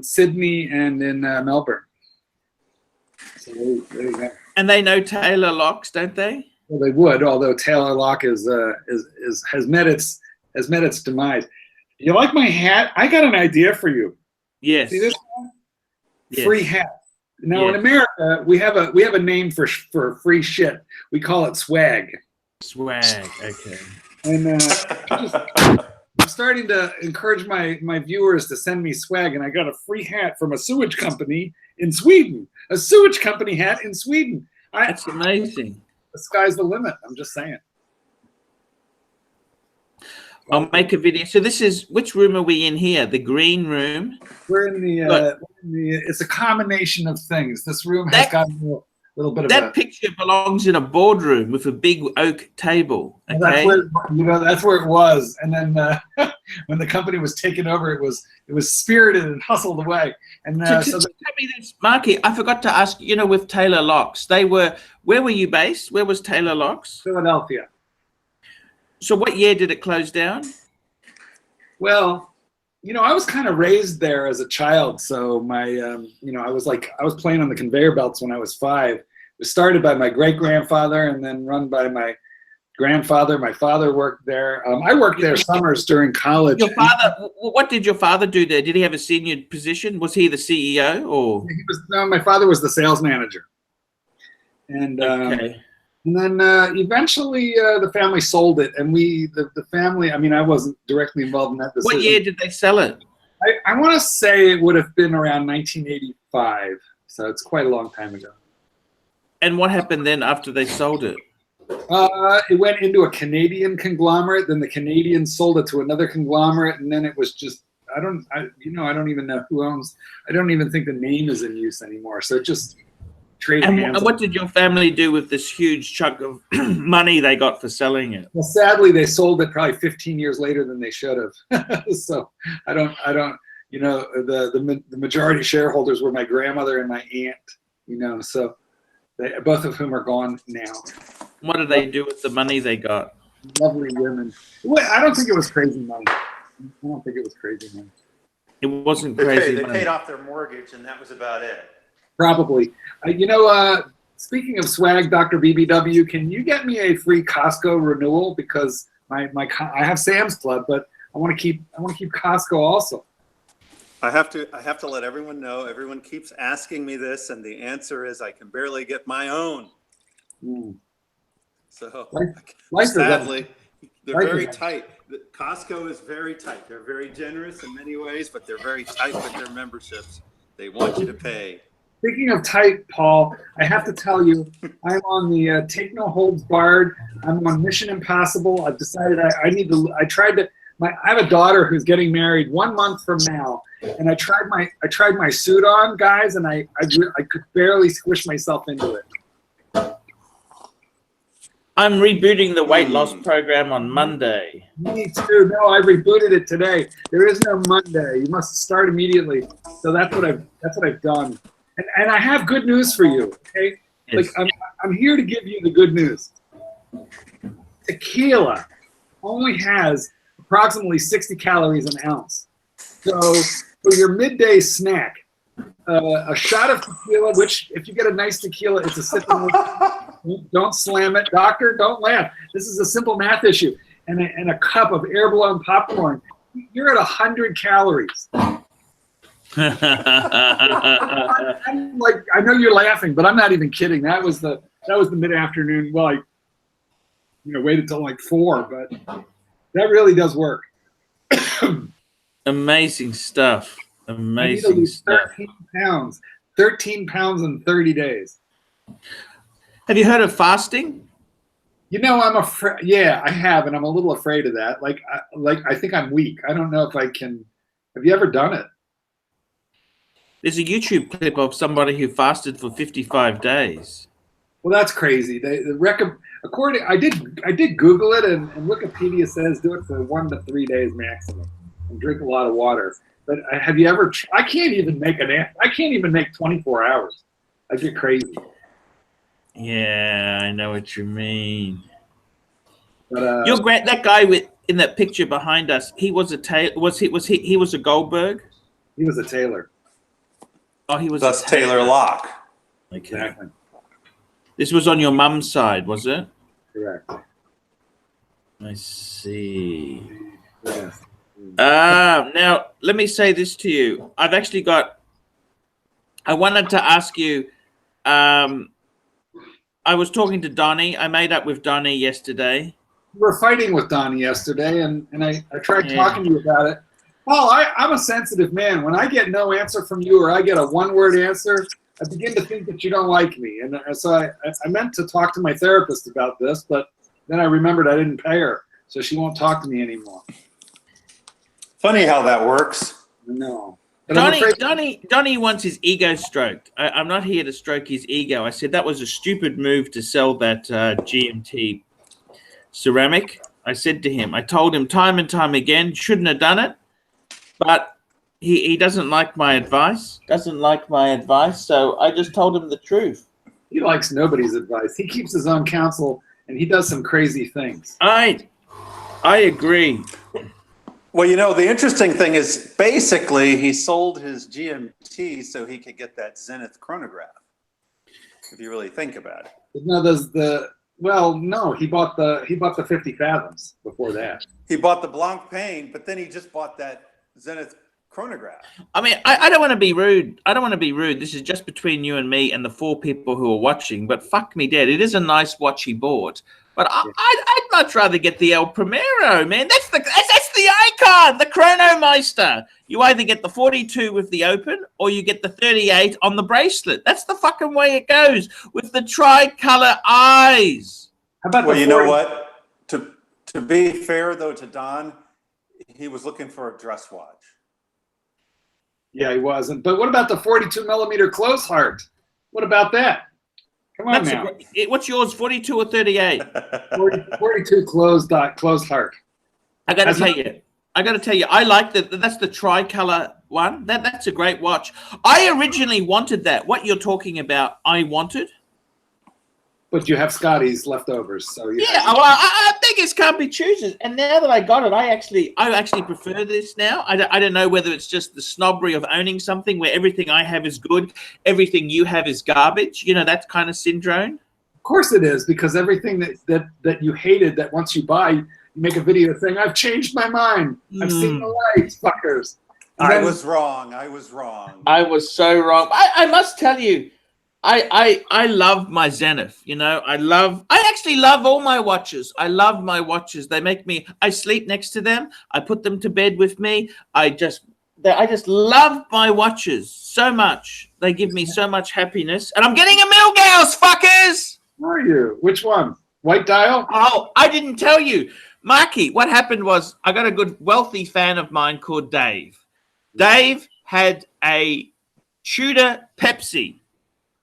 Sydney and in Melbourne. So there you go. And they know Taylor Locks, don't they? Well, they would, although Taylor Lock has met its demise. You like my hat? I got an idea for you. Yes. See this one? Yes. Free hat. Now in America, we have a name for free shit. We call it swag. Swag. Okay. And I'm starting to encourage my viewers to send me swag, and I got a free hat from a sewage company in Sweden. A sewage company hat in Sweden. That's amazing. The sky's the limit. I'm just saying. I'll make a video. So this is, which room are we in here? The green room? We're in the it's a combination of things. This room has got a little bit of that picture belongs in a boardroom with a big oak table. Okay? That's where it was. And then when the company was taken over, it was spirited and hustled away. And tell me this, Marky, I forgot to ask, with Taylor Locks, where were you based? Where was Taylor Locks? Philadelphia. So what year did it close down? Well, I was kind of raised there as a child. So my, I was playing on the conveyor belts when I was 5. It was started by my great grandfather and then run by my grandfather. My father worked there. I worked there summers during college. Your father, what did your father do there? Did he have a senior position? Was he the CEO or? No, my father was the sales manager. And okay. And then eventually the family sold it, and the family. I mean, I wasn't directly involved in that decision. What year did they sell it? I want to say it would have been around 1985, so it's quite a long time ago. And what happened then after they sold it? It went into a Canadian conglomerate. Then the Canadians sold it to another conglomerate, and then it was just I don't even know who owns. I don't even think the name is in use anymore. So it just traded hands. And what did your family do with this huge chunk of money they got for selling it? Well, sadly, they sold it probably 15 years later than they should have. So I don't. You know, the majority shareholders were my grandmother and my aunt. So both of whom are gone now. What did they do with the money they got? Lovely women. Well, I don't think it was crazy money. It wasn't crazy. They paid off their mortgage, and that was about it. Probably. Speaking of swag, Dr. BBW, can you get me a free Costco renewal? Because I have Sam's Club, but I want to keep Costco also. I have to let everyone know. Everyone keeps asking me this, and the answer is I can barely get my own. So sadly, they're very tight. Costco is very tight. They're very generous in many ways, but they're very tight with their memberships. They want you to pay. Speaking of tight, Paul, I have to tell you, I'm on the Take No Holds Barred. I'm on Mission Impossible. I've decided I have a daughter who's getting married 1 month from now, and I tried my suit on, guys, and I could barely squish myself into it. I'm rebooting the weight loss program on Monday. Me too. No, I rebooted it today. There is no Monday. You must start immediately. So that's what I've done. And I have good news for you. Okay, Yes. like I'm here to give you the good news. Tequila only has approximately 60 calories an ounce. So for your midday snack, a shot of tequila, which if you get a nice tequila, it's a simple. Don't slam it, doctor. Don't laugh. This is a simple math issue. And a cup of air blown popcorn. You're at 100 calories. I'm like, I know you're laughing, but I'm not even kidding. That was the mid afternoon. Well, I waited till like 4, but that really does work. Amazing stuff. Amazing stuff. 13 pounds in 30 days. Have you heard of fasting? I'm afraid. Yeah, I have, and I'm a little afraid of that. I think I'm weak. I don't know if I can. Have you ever done it? There's a YouTube clip of somebody who fasted for 55 days. Well, that's crazy. I did Google it, and Wikipedia says do it for 1 to 3 days maximum, and drink a lot of water. But have you ever? I can't even make 24 hours. I get crazy. Yeah, I know what you mean. But, that guy in that picture behind us, he was a he was a Goldberg? He was a tailor. Oh, he was Thus Taylor Locke. Okay. Exactly. This was on your mum's side, was it? Correct. I see. Yes. Now, let me say this to you. I wanted to ask you, I was talking to Donnie. I made up with Donnie yesterday. We were fighting with Donnie yesterday, and I tried talking to you about it. Paul, I'm a sensitive man. When I get no answer from you or I get a one-word answer, I begin to think that you don't like me. And so I meant to talk to my therapist about this, but then I remembered I didn't pay her, so she won't talk to me anymore. Funny how that works. No. Donnie wants his ego stroked. I'm not here to stroke his ego. I said that was a stupid move to sell that GMT ceramic. I said to him, I told him time and time again, shouldn't have done it. But he doesn't like my advice. So I just told him the truth. He likes nobody's advice. He keeps his own counsel, and he does some crazy things. I agree. Well, the interesting thing is basically he sold his GMT so he could get that Zenith chronograph, if you really think about it. No, he bought the 50 Fathoms before that. He bought the Blanc Pain, but then he just bought that Zenith chronograph. I mean, I don't want to be rude. This is just between you and me and the 4 people who are watching, but fuck me dead. It is a nice watch he bought. But I'd much rather get the El Primero, man. That's the icon, the Chronomeister. You either get the 42 with the open or you get the 38 on the bracelet. That's the fucking way it goes with the tricolor eyes. How about Well, the you know 40 what? To be fair though to Don, he was looking for a dress watch. Yeah, he wasn't. But what about the 42 millimeter close heart? What about that? Come on now. What's yours, 42 or 38? 42 closed heart. I got to tell you, I like that's the tricolor one. That's a great watch. I originally wanted that. What you're talking about, I wanted. But you have Scotty's leftovers, so yeah. Well, I think it's can't be choosers. And now that I got it, I actually prefer this now. I don't know whether it's just the snobbery of owning something where everything I have is good, everything you have is garbage. You know, that kind of syndrome. Of course it is, because everything that you hated, that once you buy, you make a video saying, "I've changed my mind. I've seen the light, fuckers." I was wrong. I was wrong. I was so wrong. I must tell you. I love my Zenith, you know. I actually love all my watches. I love my watches. They make me, I sleep next to them. I put them to bed with me. I just love my watches so much. They give me so much happiness. And I'm getting a Milgauss, fuckers. Where are you? Which one? White dial? Oh, I didn't tell you. Marky, what happened was I got a good wealthy fan of mine called Dave. Dave had a Tudor Pepsi.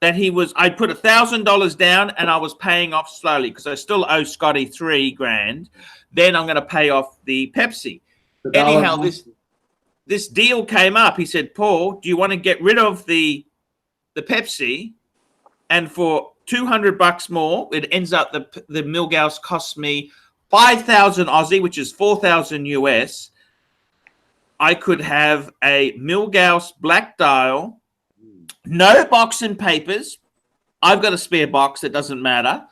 That I put $1,000 down and I was paying off slowly because I still owe Scotty $3,000. Then I'm going to pay off the Pepsi. Anyhow, this deal came up. He said, "Paul, do you want to get rid of the Pepsi? And for $200 more, it ends up the Milgauss costs me 5,000 Aussie, which is 4,000 US. I could have a Milgauss black dial." No box and papers. I've got a spare box. It doesn't matter.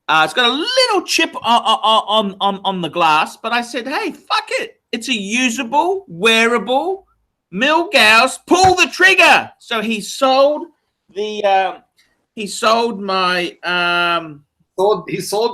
It's got a little chip on the glass, but I said, "Hey, fuck it. It's a usable, wearable Milgauss. Pull the trigger." So he sold my He sold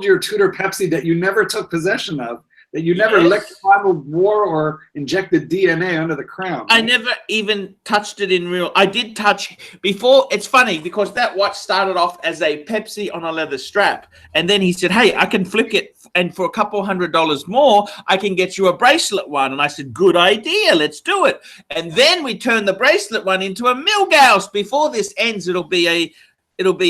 your Tudor Pepsi that you never took possession of, that you never licked, wore, or injected DNA under the crown. Right? I never even touched it in real. I did touch before. It's funny because that watch started off as a Pepsi on a leather strap. And then he said, "Hey, I can flick it. And for a couple $100 more, I can get you a bracelet one." And I said, "Good idea. Let's do it." And then we turned the bracelet one into a Milgauss. Before this ends, it'll be a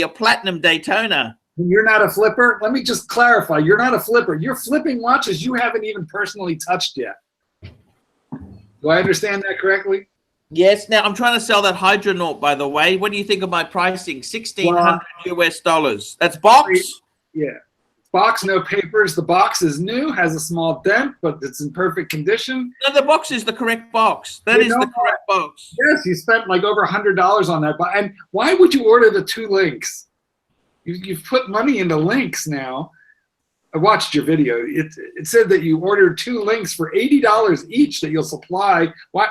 platinum Daytona. You're not a flipper? Let me just clarify. You're not a flipper. You're flipping watches you haven't even personally touched yet. Do I understand that correctly? Yes. Now, I'm trying to sell that Hydronaut, by the way. What do you think of my pricing? $1,600 US. That's box? Yeah. Box, no papers. The box is new, has a small dent, but it's in perfect condition. No, the box is the correct box. That is the correct box. Yes, you spent like over $100 on that. And why would you order the 2 links? You've put money into links now. I watched your video. It said that you ordered 2 links for $80 each that you'll supply. What?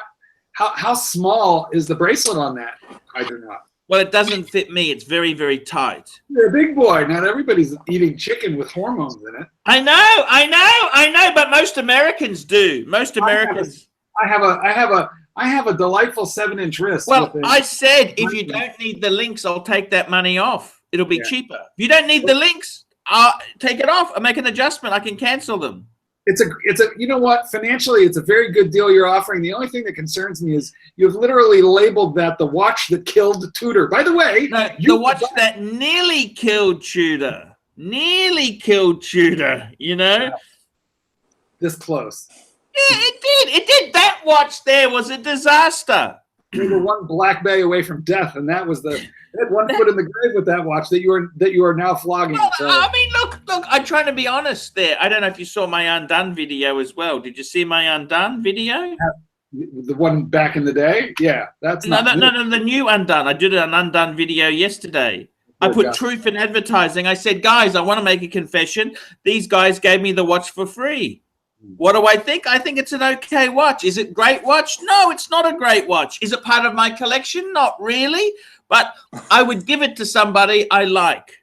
How small is the bracelet on that? I do not. Well, it doesn't fit me. It's very, very tight. You're a big boy. Not everybody's eating chicken with hormones in it. I know, but most Americans do. Most Americans. I have a delightful 7-inch wrist. Well, I said if you don't need the links, I'll take that money off. It'll be cheaper. If you don't need the links, I'll take it off. I'll make an adjustment. I can cancel them. It's a you know what? Financially, it's a very good deal you're offering. The only thing that concerns me is you've literally labeled that the watch that killed Tudor. By the way, no, the watch that nearly killed Tudor. Nearly killed Tudor, you know? This close. Yeah, it did. It did. That watch there was a disaster. You were one black bay away from death, and that was had one foot in the grave with that watch that you are now flogging. Well, so. I mean, look, I'm trying to be honest there. I don't know if you saw my Undone video as well. Did you see my Undone video? The one back in the day? Yeah, that's no, the new Undone. I did an Undone video yesterday. I put truth in advertising. I said, guys, I want to make a confession. These guys gave me the watch for free. What do I think? I think it's an okay watch. Is it a great watch? No, it's not a great watch. Is it part of my collection? Not really. But I would give it to somebody I like.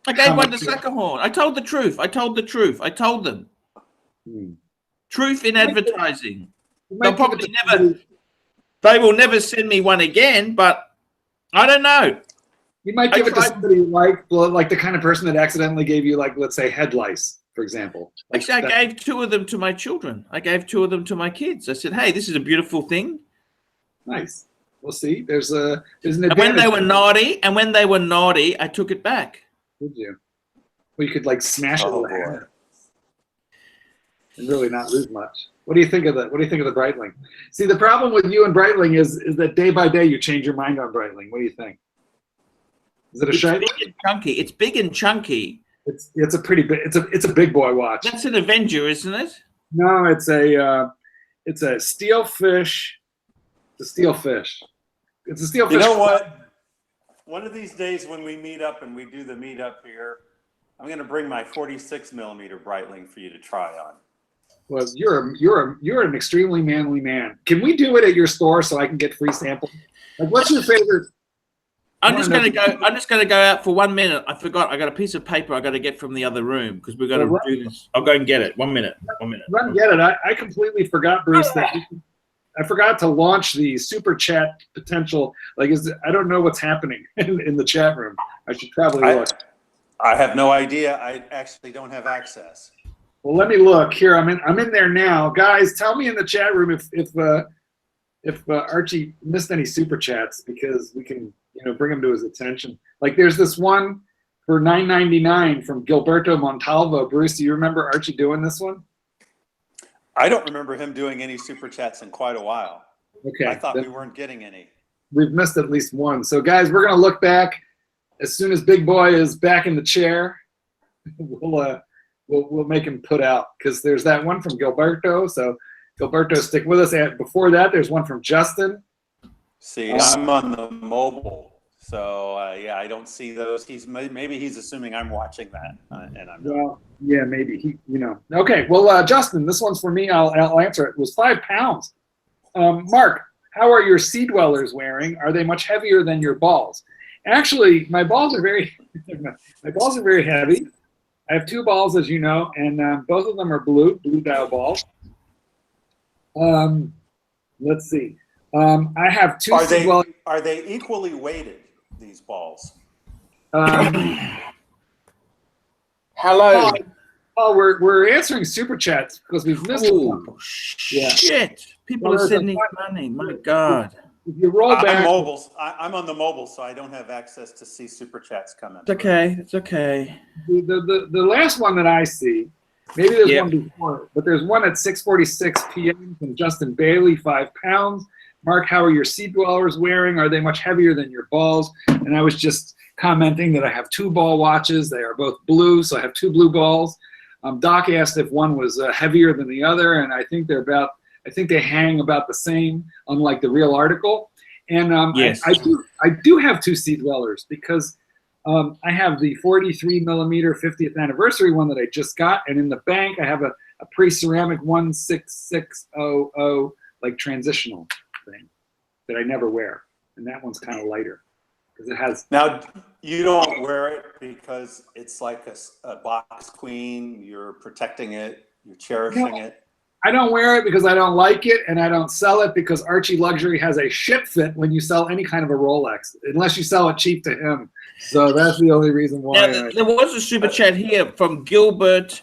I gave one to Suckerhorn. I told the truth. I told the truth. I told them. Truth in advertising. They'll probably never. They will never send me one again. But I don't know. You might give it to somebody like the kind of person that accidentally gave you, like, let's say, head lice, for example. Like Actually, I gave 2 of them to my children. I gave 2 of them to my kids. I said, "Hey, this is a beautiful thing." Nice. We'll see. There's an And advantage. when they were naughty, I took it back. Did you? Well, you could like smash it with a hammer and really not lose much. What do you think of that? What do you think of the Breitling? See, the problem with you and Breitling is that day by day you change your mind on Breitling. What do you think? Is it a shiny? Big and chunky. It's big and chunky. It's a pretty big. It's a big boy watch. That's an Avenger, isn't it? No, it's a steel fish. It's a steel fish. It's a steel fish. You know what? One of these days when we meet up and we do the meetup here, I'm going to bring my 46 millimeter Breitling for you to try on. Well, you're an extremely manly man. Can we do it at your store so I can get free samples? Like, what's your favorite? I'm just going to go out for 1 minute. I forgot. I got a piece of paper I got to get from the other room because we've got to do this. I'll go and get it. 1 minute. 1 minute. Run get it. I completely forgot, Bruce, that I forgot to launch the super chat potential. Like, I don't know what's happening in the chat room. I should probably look. I have no idea. I actually don't have access. Well, let me look here. I'm in there now, guys. Tell me in the chat room if Archie missed any super chats, because we can bring him to his attention. Like, there's this one for $9.99 from Gilberto Montalvo. Bruce, do you remember Archie doing this one? I don't remember him doing any super chats in quite a while. Okay. I thought we weren't getting any. We've missed at least one. So, guys, we're going to look back as soon as Big Boy is back in the chair. We'll make him put out, because there's that one from Gilberto. So, Gilberto, stick with us. And before that, there's one from Justin. See, I'm on the mobile. So, yeah, I don't see those. Maybe he's assuming I'm watching that, and I'm not. Well, yeah, maybe Okay, well, Justin, this one's for me. I'll answer it. It was 5 pounds. Mark, how are your sea dwellers wearing? Are they much heavier than your balls? Actually, my balls are very heavy. I have 2 balls, as you know, and both of them are blue dial balls. Let's see. I have 2 sea dwellers. Are they equally weighted, these balls? Hello. Oh, we're answering super chats because we've missed one. Yeah. Shit. People are sending money. My God. If you roll back, I'm on the mobile, so I don't have access to see super chats coming. It's okay. It's okay. The last one that I see, maybe there's one before, but there's one at 6:46 p.m. from Justin Bailey, 5 pounds. Mark, how are your sea dwellers wearing? Are they much heavier than your balls? And I was just commenting that I have 2 ball watches. They are both blue, so I have 2 blue balls. Doc asked if one was heavier than the other, and I think they hang about the same, unlike the real article. And yes. I do have 2 sea dwellers, because I have the 43 millimeter 50th anniversary one that I just got, and in the bank I have a pre-ceramic 16600 like transitional thing that I never wear, and that one's kind of lighter because it has. Now, you don't wear it because it's like a box queen. You're protecting it. You're cherishing it. I don't wear it because I don't like it, and I don't sell it because ArchieLuxury has a shit fit when you sell any kind of a Rolex, unless you sell it cheap to him. So that's the only reason why. Now, there was a super chat here from Gilberto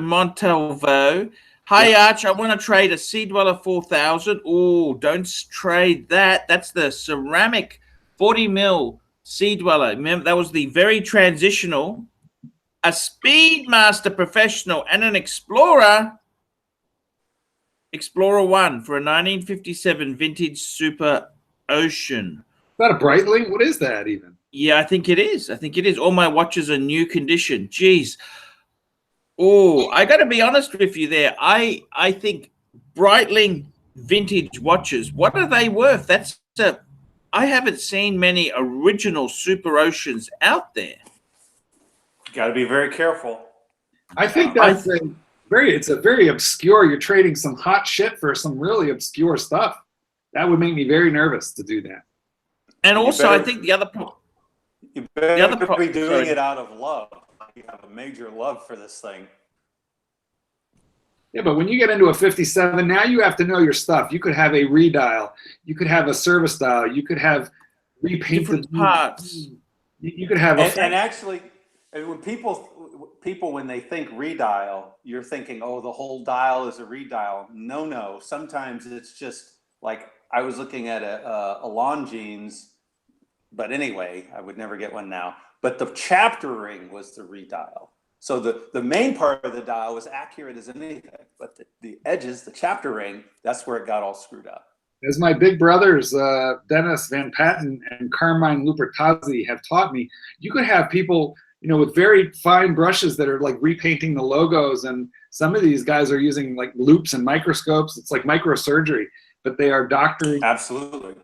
Montalvo. Hi, Arch. I want to trade a Sea Dweller 4000. Oh, don't trade that. That's the ceramic 40 mil Sea Dweller. Remember, that was the very transitional, a Speedmaster Professional, and an Explorer 1 for a 1957 vintage Super Ocean. Is that a Breitling? What is that even? Yeah, I think it is. All my watches are new condition. Jeez. Oh, I got to be honest with you there. I think Breitling vintage watches, what are they worth? I haven't seen many original Super Oceans out there. You got to be very careful. I think that's it's a very obscure. You're trading some hot shit for some really obscure stuff. That would make me very nervous to do that. And also, I think the other problem. You better be doing it out of love. You have a major love for this thing. Yeah, but when you get into a 57, now you have to know your stuff. You could have a redial. You could have a service dial. You could have repaint different the parts. You could have a and actually, when people when they think redial, you're thinking, oh, the whole dial is a redial. No. Sometimes it's just like I was looking at a Longines, but anyway, I would never get one now. But the chapter ring was the redial. So the main part of the dial was accurate as anything, but the edges, the chapter ring, that's where it got all screwed up. As my big brothers, Dennis Van Patten and Carmine Lupertazzi have taught me, you could have people, with very fine brushes that are like repainting the logos, and some of these guys are using like loupes and microscopes. It's like microsurgery, but they are doctoring. Absolutely.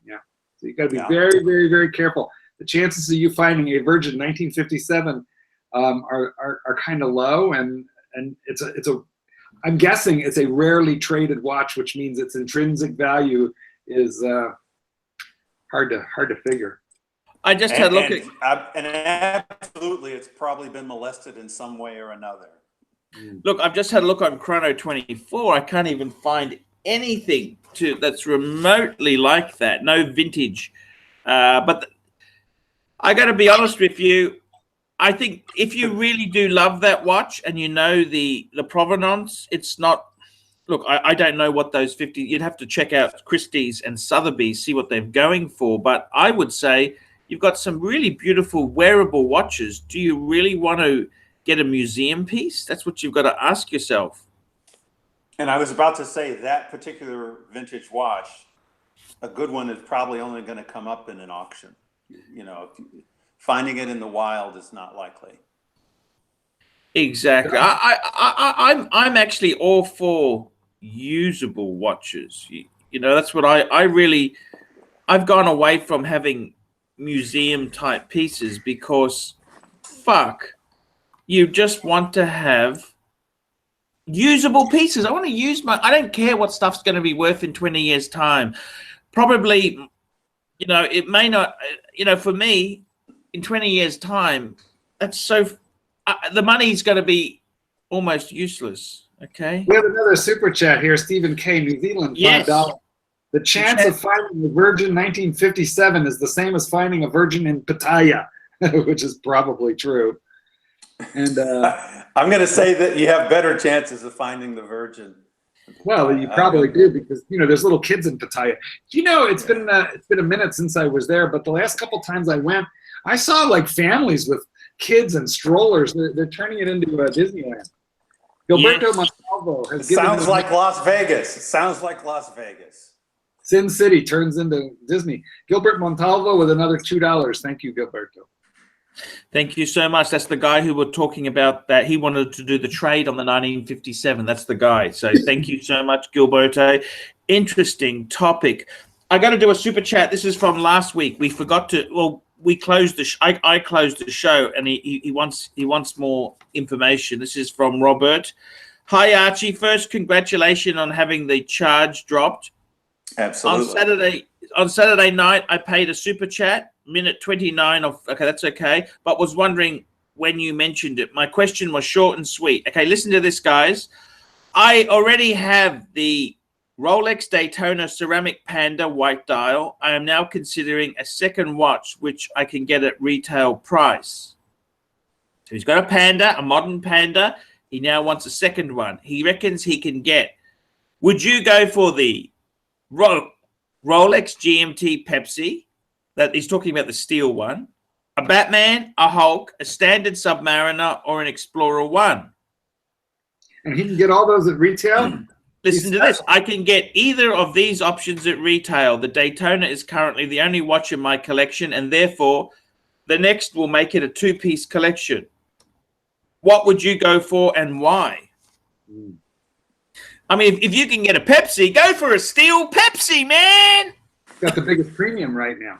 Yeah. So you got to be very, very, very careful. The chances of you finding a Virgin 1957 are kind of low, and I'm guessing it's a rarely traded watch, which means its intrinsic value is hard to figure. I just had a look at, and absolutely, it's probably been molested in some way or another. Look, I've just had a look on Chrono 24. I can't even find anything that's remotely like that. No vintage, but I got to be honest with you. I think if you really do love that watch and you know the provenance, it's not. Look, I don't know what those 50. You'd have to check out Christie's and Sotheby's, see what they're going for. But I would say you've got some really beautiful wearable watches. Do you really want to get a museum piece? That's what you've got to ask yourself. And I was about to say that particular vintage watch, a good one is probably only going to come up in an auction. Finding it in the wild is not likely. Exactly. I'm actually all for usable watches. That's what I've gone away from having museum type pieces because you just want to have usable pieces. I want to use I don't care what stuff's going to be worth in 20 years time. Probably, it may not, for me, in 20 years time, that's the money's going to be almost useless. Okay. We have another super chat here. Stephen K, New Zealand, $5. Yes. The chance of finding the Virgin 1957 is the same as finding a Virgin in Pattaya, which is probably true. And I'm going to say that you have better chances of finding the Virgin. Well, you probably do because there's little kids in Pattaya. It's been a minute since I was there, but the last couple times I went, I saw like families with kids and strollers. They're turning it into Disneyland. Gilberto Montalvo has given sounds like Las Vegas. It sounds like Las Vegas. Sin City turns into Disney. Gilbert Montalvo with another $2. Thank you, Gilberto. Thank you so much. That's the guy who we're talking about, that he wanted to do the trade on the 1957. That's the guy. So thank you so much, Gilberto. Interesting topic. I got to do a super chat. This is from last week. We forgot to. Well, we closed the. I closed the show, and he wants more information. This is from Robert. Hi, Archie. First, congratulations on having the charge dropped. Absolutely. On Saturday night, I paid a super chat. Minute 29 of, okay, that's okay, but was wondering when you mentioned it. My question was short and sweet. Okay, listen to this, guys. I already have the Rolex Daytona Ceramic Panda white dial. I am now considering a second watch, which I can get at retail price. So he's got a Panda, a modern Panda. He now wants a second one. He reckons he can get. Would you go for the Rolex GMT Pepsi? That he's talking about the steel one, a Batman, a Hulk, a standard Submariner, or an Explorer 1. And he can get all those at retail? Listen to this. I can get either of these options at retail. The Daytona is currently the only watch in my collection, and therefore the next will make it a two-piece collection. What would you go for and why? I mean, if you can get a Pepsi, go for a steel Pepsi, man. Got the biggest premium right now.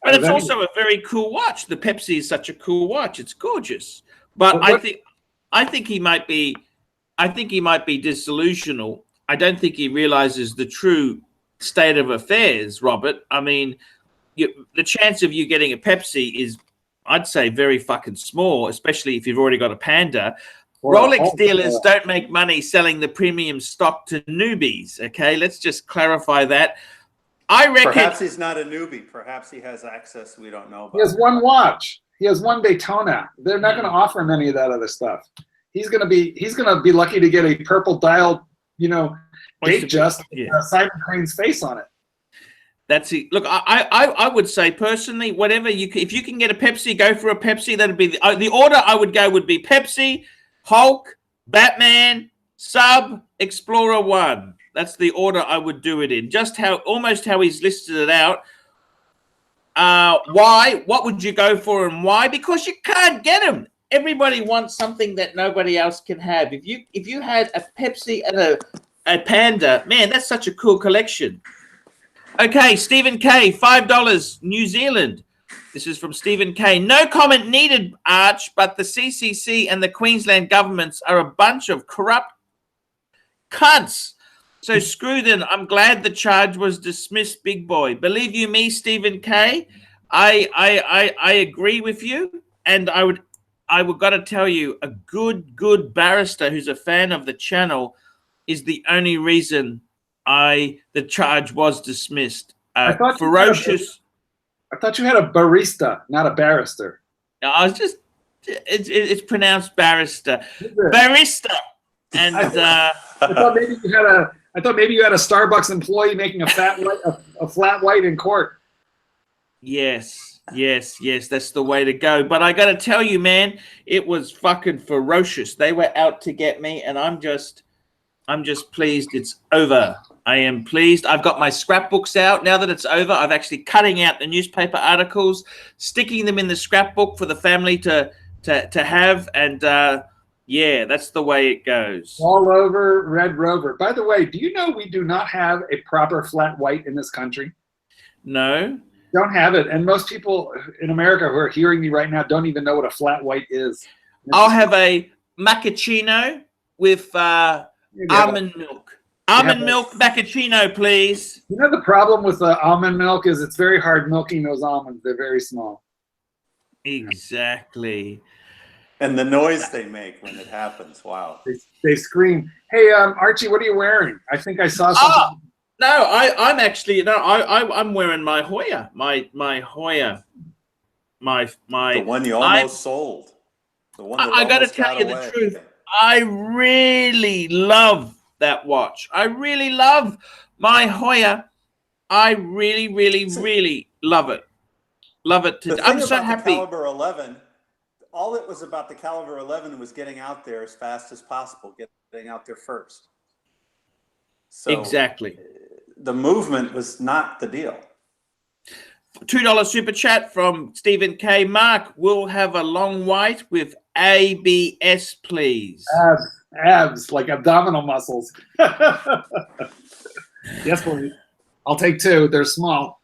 But it's also a very cool watch. The Pepsi is such a cool watch. It's gorgeous. But I think he might be disillusional. I don't think he realizes the true state of affairs, Robert. I mean, the chance of you getting a Pepsi is, I'd say, very fucking small, especially if you've already got a Panda. Rolex dealers don't make money selling the premium stock to newbies, okay? Let's just clarify that. I reckon. Perhaps he's not a newbie. Perhaps he has access we don't know about. He has one watch. He has one Daytona. They're not going to offer him any of that other stuff. He's gonna be lucky to get a purple dial, date just Simon Crane's face on it. That's it. Look, I would say personally, whatever if you can get a Pepsi, go for a Pepsi. That'd be the order I would go would be Pepsi, Hulk, Batman, Sub, Explorer 1. That's the order I would do it in. Just almost how he's listed it out. Why? What would you go for and why? Because you can't get them. Everybody wants something that nobody else can have. If you had a Pepsi and a Panda, man, that's such a cool collection. Okay, Stephen K, $5, New Zealand. This is from Stephen K. No comment needed, Arch, but the CCC and the Queensland governments are a bunch of corrupt cunts. So screw them. I'm glad the charge was dismissed, big boy. Believe you me, Stephen K, I agree with you, and I would got to tell you, a good barrister who's a fan of the channel is the only reason the charge was dismissed. Ferocious. I thought you had a barista, not a barrister. I was just. It's pronounced barrister. Barista. And I thought maybe you had a Starbucks employee making a flat white in court. Yes, that's the way to go. But I got to tell you, man, it was fucking ferocious. They were out to get me, and I'm just pleased it's over. I am pleased. I've got my scrapbooks out now that it's over. I'm actually cutting out the newspaper articles, sticking them in the scrapbook for the family to have, and yeah, that's the way it goes. All over Red Rover. By the way, do you know we do not have a proper flat white in this country? No. Don't have it. And most people in America who are hearing me right now don't even know what a flat white is. I'll have a macchiato with almond milk. Almond milk macchiato, please. You know the problem with the almond milk is it's very hard milking those almonds. They're very small. Exactly. And the noise they make when it happens. Wow. They scream. Hey, Archie, what are you wearing? I think I saw something. Oh, no, I'm wearing my Hoya. My Hoya. The one you almost sold. The one that I got to tell you the truth. I really love that watch. I really love my Hoya. I really, really, really love it. Love it. I'm so happy. The Caliber 11. All it was about the Caliber 11 was getting out there as fast as possible, getting out there first. So exactly. The movement was not the deal. $2 super chat from Stephen K. Mark, we'll have a long white with ABS, please. Abs, like abdominal muscles. Yes, please. I'll take 2. They're small.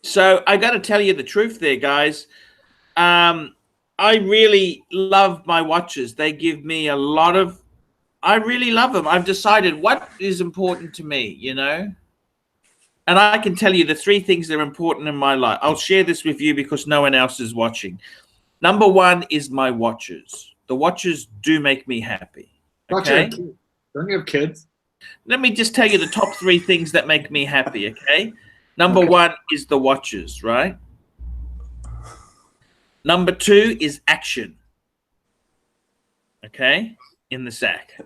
So I got to tell you the truth there, guys. I really love my watches. They give me a lot of, I really love them. I've decided what is important to me, And I can tell you the 3 things that are important in my life. I'll share this with you because no one else is watching. Number 1 is my watches. The watches do make me happy. Okay? Don't you have kids? Let me just tell you the top 3 things that make me happy, okay? Number 1 is the watches, right? Number 2 is action. Okay? In the sack.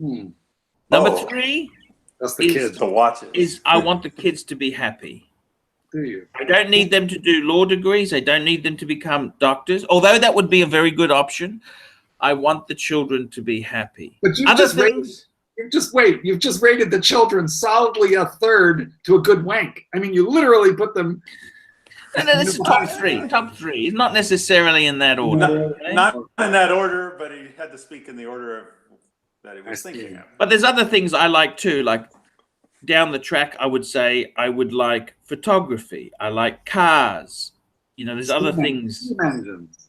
Number 3 that's the kids to watch it. Is I want the kids to be happy. Do you? I don't need them to do law degrees. I don't need them to become doctors, although that would be a very good option. I want the children to be happy. But you've just rated the children solidly a 3rd to a good wank. I mean, you literally put them. No, this is top 3. Top 3. It's not necessarily in that order. Not in that order, but he had to speak in the order that he was thinking of. But there's other things I like too. Like down the track, I would say I would like photography. I like cars. There's other things. Steam engines.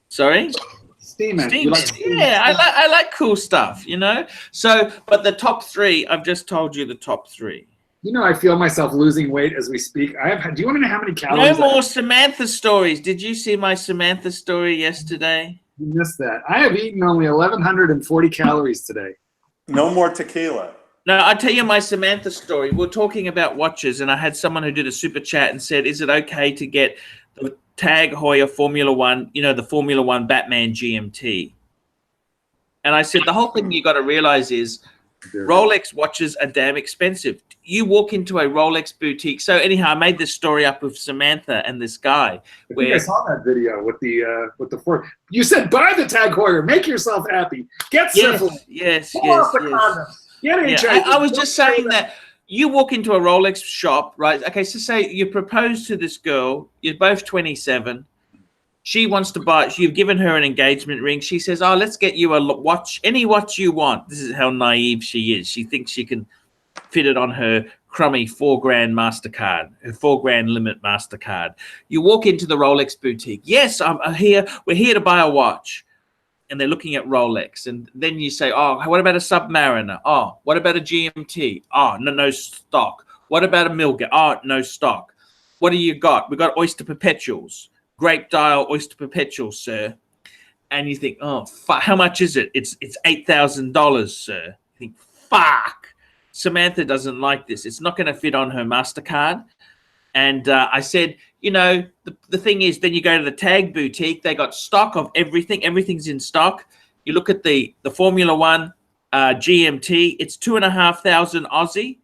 Sorry? Steam engines. Yeah, I like cool stuff, So, but the top 3, I've just told you the top 3. I feel myself losing weight as we speak. Do you want to know how many calories? No more Samantha stories. Did you see my Samantha story yesterday? You missed that. I have eaten only 1,140 calories today. No more tequila. No, I'll tell you my Samantha story. We're talking about watches, and I had someone who did a super chat and said, is it okay to get the Tag Heuer Formula One, you know, the Formula One Batman GMT? And I said, the whole thing you got to realize is Rolex watches are damn expensive. You walk into a Rolex boutique. So anyhow, I made this story up with Samantha and this guy. I think I saw that video with the Ford. You said buy the Tag Heuer, make yourself happy, get syphilis, yes. Get HIV. I was just saying that you walk into a Rolex shop, right? Okay, so say you propose to this girl, you're both 27. She wants to buy, you've given her an engagement ring. She says, oh, let's get you a watch, any watch you want. This is how naive she is. She thinks she can fit it on her crummy $4,000 MasterCard, her $4,000 limit MasterCard. You walk into the Rolex boutique. Yes, I'm here. We're here to buy a watch. And they're looking at Rolex. And then you say, oh, what about a Submariner? Oh, what about a GMT? Oh, no stock. What about a Milgauss? Oh, no stock. What do you got? We got Oyster Perpetuals. Grape dial Oyster Perpetuals, sir. And you think, oh, how much is it? It's $8,000, sir. You think, fuck. Samantha doesn't like this. It's not going to fit on her MasterCard. And I said, you know, the thing is, then you go to the Tag boutique. They got stock of everything. Everything's in stock. You look at the Formula One GMT. It's 2,500 Aussie.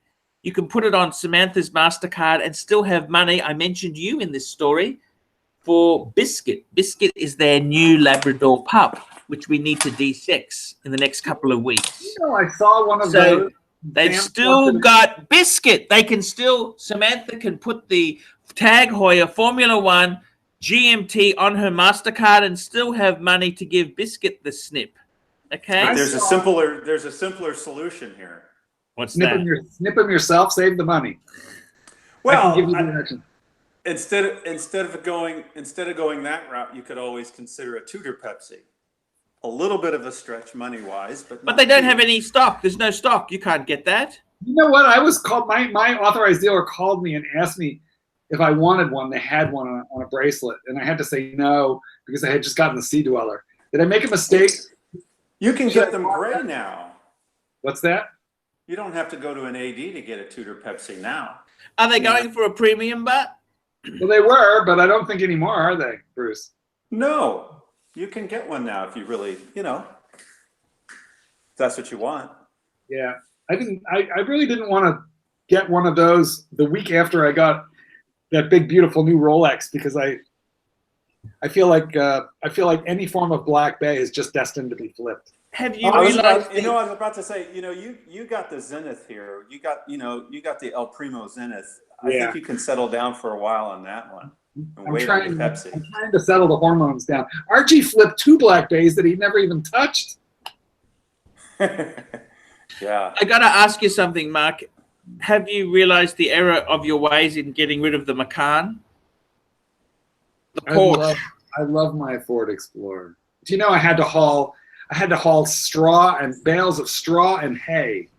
You can put it on Samantha's MasterCard and still have money. I mentioned you in this story for Biscuit. Biscuit is their new Labrador pup, which we need to de-sex in the next couple of weeks. You know, I saw one of those. They've still got Biscuit. They can still, Samantha can put the Tag Heuer Formula One GMT on her MasterCard and still have money to give Biscuit the snip. Okay? But there's a simpler solution here. What's snip that? Snip them yourself, save the money. Well, instead of going that route, you could always consider a Tudor Pepsi. A little bit of a stretch money-wise, but they don't have any stock. There's no stock. You can't get that. You know what? I was called. My authorized dealer called me and asked me if I wanted one. They had one on a bracelet, and I had to say no because I had just gotten the Sea Dweller. Did I make a mistake? You can get them gray now. What's that? You don't have to go to an AD to get a Tudor Pepsi now. Are they going for a premium bet? Well, they were, but I don't think anymore, are they, Bruce? No. You can get one now if you really, if that's what you want. Yeah, I really didn't want to get one of those the week after I got that big, beautiful new Rolex because I feel like any form of Black Bay is just destined to be flipped. Have you realized? I was about to say, you got the Zenith here. You got the El Primo Zenith. I think you can settle down for a while on that one. I'm trying to settle the hormones down. Archie flipped 2 Black Bays that he never even touched. Yeah. I got to ask you something, Mark. Have you realized the error of your ways in getting rid of the Macan? The Porsche. I love my Ford Explorer. Do you know I had to haul straw and bales of straw and hay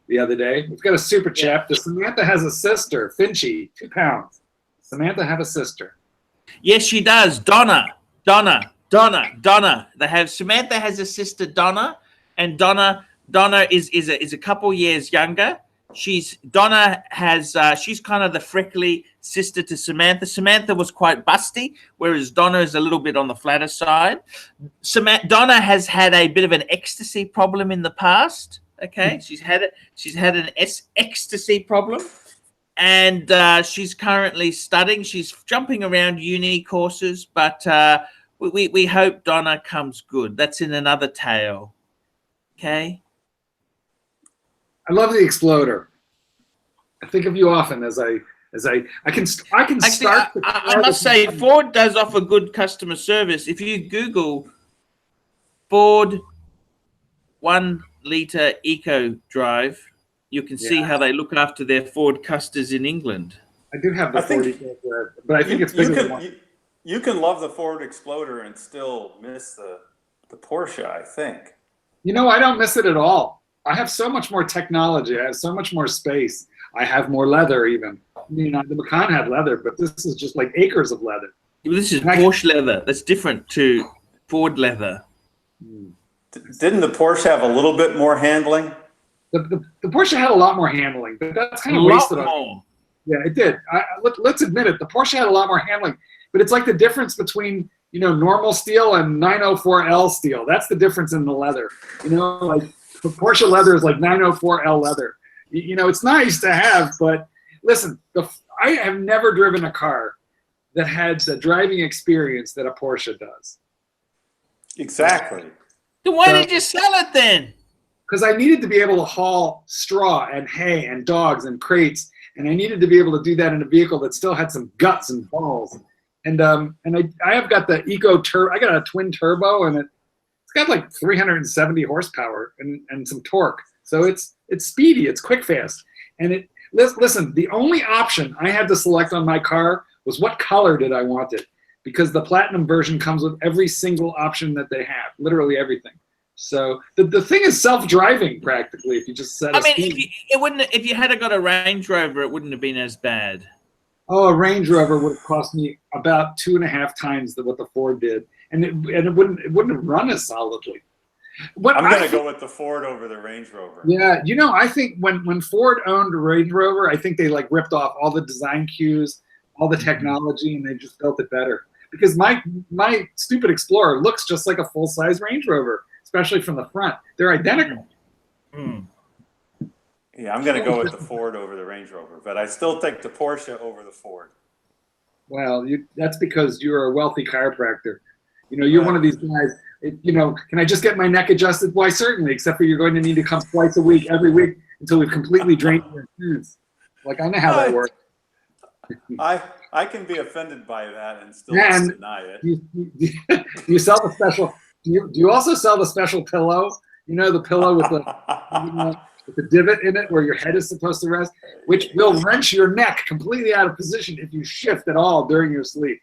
the other day. We've got a super chat. Samantha has a sister, Finchy, 2 pounds. Samantha have a sister. Yes, she does. Donna. They have Samantha has a sister, Donna, and Donna is a couple years younger. She's kind of the freckly sister to Samantha. Samantha was quite busty, whereas Donna is a little bit on the flatter side. Donna has had a bit of an ecstasy problem in the past. Okay, she's had an ecstasy problem. And she's currently studying. She's jumping around uni courses, but we hope Donna comes good. That's in another tale. Okay. I love the Exploder. I think of you often as I can start. I must say, Ford does offer good customer service. If you Google Ford 1-liter Eco Drive, you can see how they look after their Ford Custas in England. I do have the Ford Eco Drive, but I think it's bigger than one. You can love the Ford Exploder and still miss the Porsche, I think. I don't miss it at all. I have so much more technology. I have so much more space. I have more leather even. The Macan had leather, but this is just like acres of leather. This is Porsche leather. That's different to Ford leather. Didn't the Porsche have a little bit more handling? The Porsche had a lot more handling, but that's kind A of lot wasted on. more. Yeah, it did. Let's admit it. The Porsche had a lot more handling, but it's like the difference between normal steel and 904L steel. That's the difference in the leather. Like the Porsche leather is like 904L leather. It's nice to have, but listen, I have never driven a car that had the driving experience that a Porsche does. Exactly. Then why did you sell it then? Because I needed to be able to haul straw and hay and dogs and crates, and I needed to be able to do that in a vehicle that still had some guts and balls. And I have got the Eco Turbo. I got a twin turbo, and it's got like 370 horsepower and some torque. So it's speedy, it's quick, fast. And listen, the only option I had to select on my car was what color did I want it, because the Platinum version comes with every single option that they have, literally everything. So the thing is self-driving practically if you just set a speed. If you had got a Range Rover, it wouldn't have been as bad. Oh, a Range Rover would have cost me about 2.5 times what the Ford did, and it wouldn't have run as solidly. I'm going to go with the Ford over the Range Rover. Yeah, I think when Ford owned a Range Rover, I think they like ripped off all the design cues, all the technology, and they just built it better. Because my stupid Explorer looks just like a full-size Range Rover, especially from the front. They're identical. Mm. Yeah, I'm going to go with the Ford over the Range Rover, but I still think the Porsche over the Ford. Well, that's because you're a wealthy chiropractor. You're one of these guys. Can I just get my neck adjusted? Why, certainly, except for you're going to need to come twice a week, every week, until we've completely drained your insurance. Like, I know how that works. I can be offended by that and still deny it. You sell the special. Do you also sell the special pillow? The pillow with the with the divot in it where your head is supposed to rest, which will wrench your neck completely out of position if you shift at all during your sleep.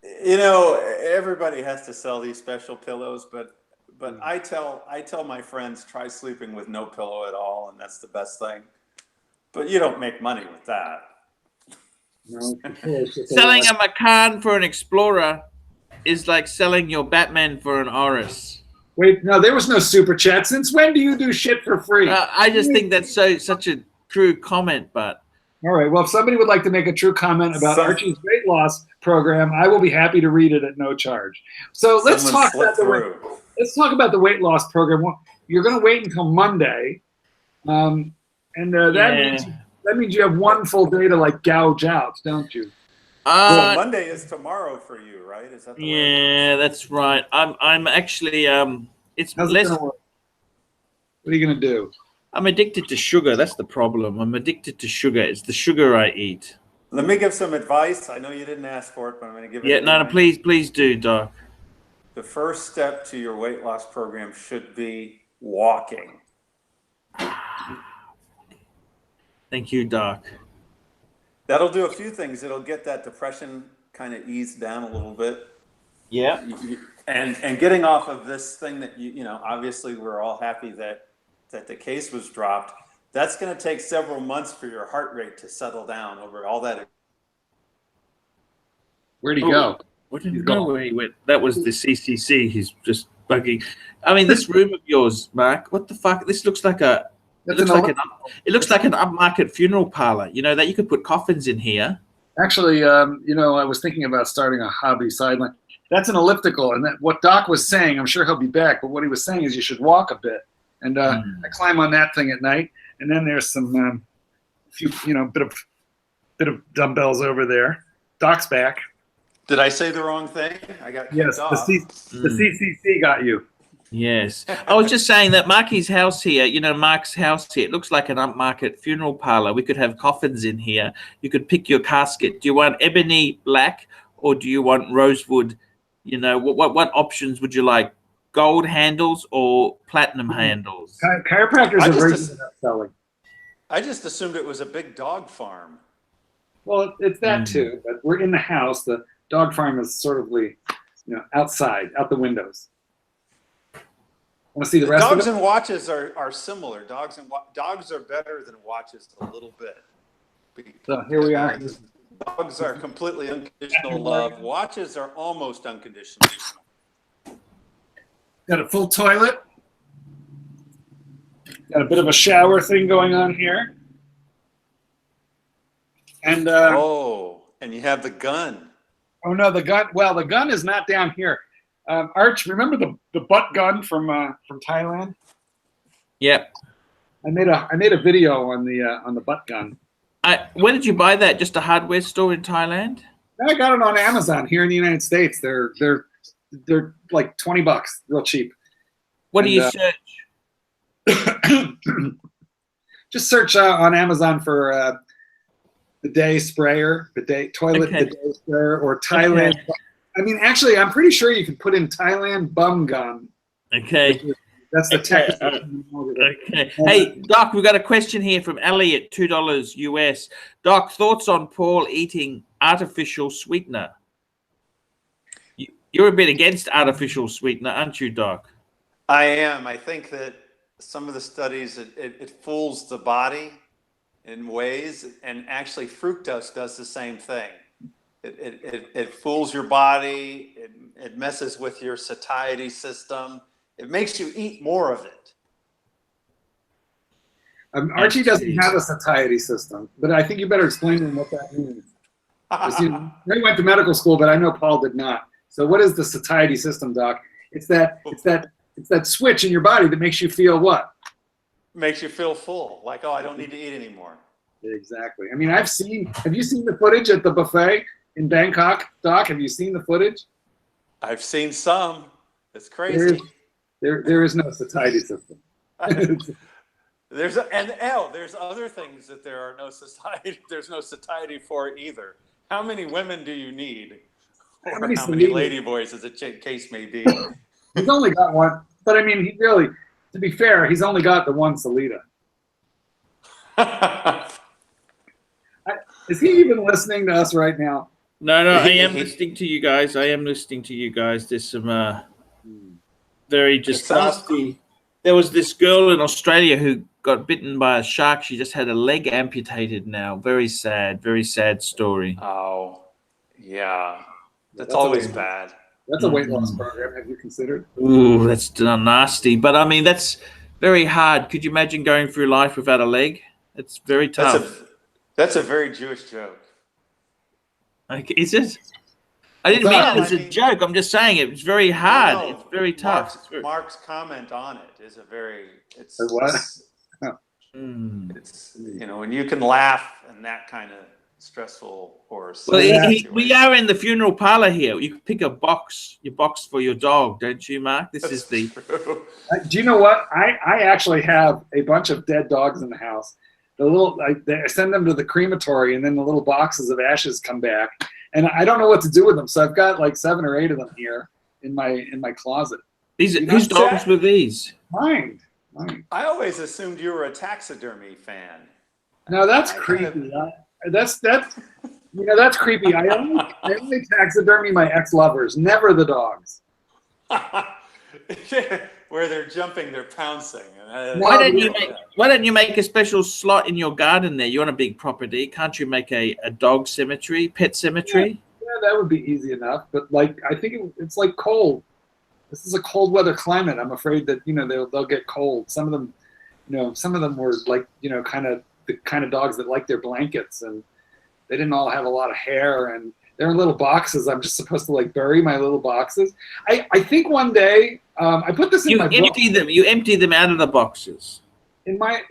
Everybody has to sell these special pillows, but I tell my friends, try sleeping with no pillow at all, and that's the best thing. But you don't make money with that. No, Selling a Macan for an Explorer is like selling your Batman for an Oris. Wait, no, there was no super chat. Since when do you do shit for free? I just think that's such a true comment, but. All right. Well, if somebody would like to make a true comment about Archie's weight loss program, I will be happy to read it at no charge. So let's talk about the weight loss program. Well, you're going to wait until Monday, and that means you have one full day to like gouge out, don't you? Well, Monday is tomorrow for you, right? Is that the way that's right. I'm actually it's How's less. What are you going to do? I'm addicted to sugar. That's the problem. I'm addicted to sugar. It's the sugar I eat. Let me give some advice. I know you didn't ask for it, but I'm going to give it. Yeah, no, please do, Doc. The first step to your weight loss program should be walking. Thank you, Doc. That'll do a few things. It'll get that depression kind of eased down a little bit. Yeah. And getting off of this thing that obviously we're all happy that the case was dropped. That's going to take several months for your heart rate to settle down over all that. Where'd he go? What did he go? Where he went? That was the CCC. He's just bugging. I mean, this room of yours, Mark. What the fuck? This looks like a. It looks like an upmarket funeral parlor. That you could put coffins in here. Actually, I was thinking about starting a hobby sideline. That's an elliptical, and what Doc was saying, I'm sure he'll be back. But what he was saying is you should walk a bit. And I climb on that thing at night, and then there's some bit of dumbbells over there. Doc's back. Did I say the wrong thing? I got kicked off. The CCC got you. Yes, I was just saying that Marky's house here. Mark's house here. It looks like an upmarket funeral parlor. We could have coffins in here. You could pick your casket. Do you want ebony black or do you want rosewood? What options would you like? Gold handles or platinum handles? Chiropractors are very good at selling. I just assumed it was a big dog farm. Well, it's that too, but we're in the house. The dog farm is sort of outside, out the windows. Want to see the rest Dogs of it? and watches are similar. Dogs are better than watches a little bit. So here we are. Dogs are completely unconditional love. Watches are almost unconditional. Got a full toilet. Got a bit of a shower thing going on here. And and you have the gun. Oh no, the gun. Well, the gun is not down here. Arch, remember the butt gun from Thailand? Yep. I made a video on the butt gun. Where did you buy that? Just a hardware store in Thailand? I got it on Amazon here in the United States. They're like $20, real cheap. What do you search? Just search on Amazon for bidet sprayer, toilet bidet sprayer, or Thailand. Okay. I mean, actually, I'm pretty sure you can put in Thailand bum gun. Okay. That's the text. Okay. Hey, Doc, we've got a question here from Elliot, $2 US. Doc, thoughts on Paul eating artificial sweetener? You're a bit against artificial sweetener, aren't you, Doc? I am. I think that some of the studies, it fools the body in ways, and actually fructose does the same thing. It fools your body. It messes with your satiety system. It makes you eat more of it. Archie doesn't have a satiety system, but I think you better explain to him what that means. He went to medical school, but I know Paul did not. So what is the satiety system, Doc? It's that switch in your body that makes you feel what? Makes you feel full, like, oh, I don't need to eat anymore. Exactly. I mean, have you seen the footage at the buffet in Bangkok, Doc? Have you seen the footage? I've seen some. It's crazy. There is no satiety system. There's other things that there's no satiety for either. How many women do you need? Or how many lady boys, as the case may be. He's only got one, but I mean, to be fair, he's only got the one Salida. Is he even listening to us right now? No, I am listening to you guys. There's some very just nasty. There was this girl in Australia who got bitten by a shark. She just had a leg amputated now. Very sad story. Oh, yeah. That's always bad. That's a weight loss program. Have you considered? Ooh, that's nasty. But I mean, that's very hard. Could you imagine going through life without a leg? It's very tough. That's a very Jewish joke. Okay, is it? I didn't mean it as a joke. I'm just saying it's very hard. No, it's very tough. Mark's comment on it is it's when you can laugh in that kind of stressful or we are in the funeral parlor here. You can pick your box for your dog, don't you, Mark? This is the true. Do you know what? I actually have a bunch of dead dogs in the house. I send them to the crematory, and then the little boxes of ashes come back, and I don't know what to do with them. So I've got like 7 or 8 of them here in my closet. Whose dogs were these? Mine. I always assumed you were a taxidermy fan. No, that's creepy. That's creepy. I only taxidermy my ex-lovers, never the dogs. Where they're jumping, they're pouncing. Why don't you make a special slot in your garden there? You're on a big property. Can't you make a dog cemetery, pet cemetery? Yeah, that would be easy enough. But I think it's like cold. This is a cold weather climate. I'm afraid that they'll get cold. Some of them were like kind of the kind of dogs that like their blankets, and they didn't all have a lot of hair, and they're in little boxes. I'm just supposed to bury my little boxes. I think one day I put this in my book. You empty them out of the boxes. I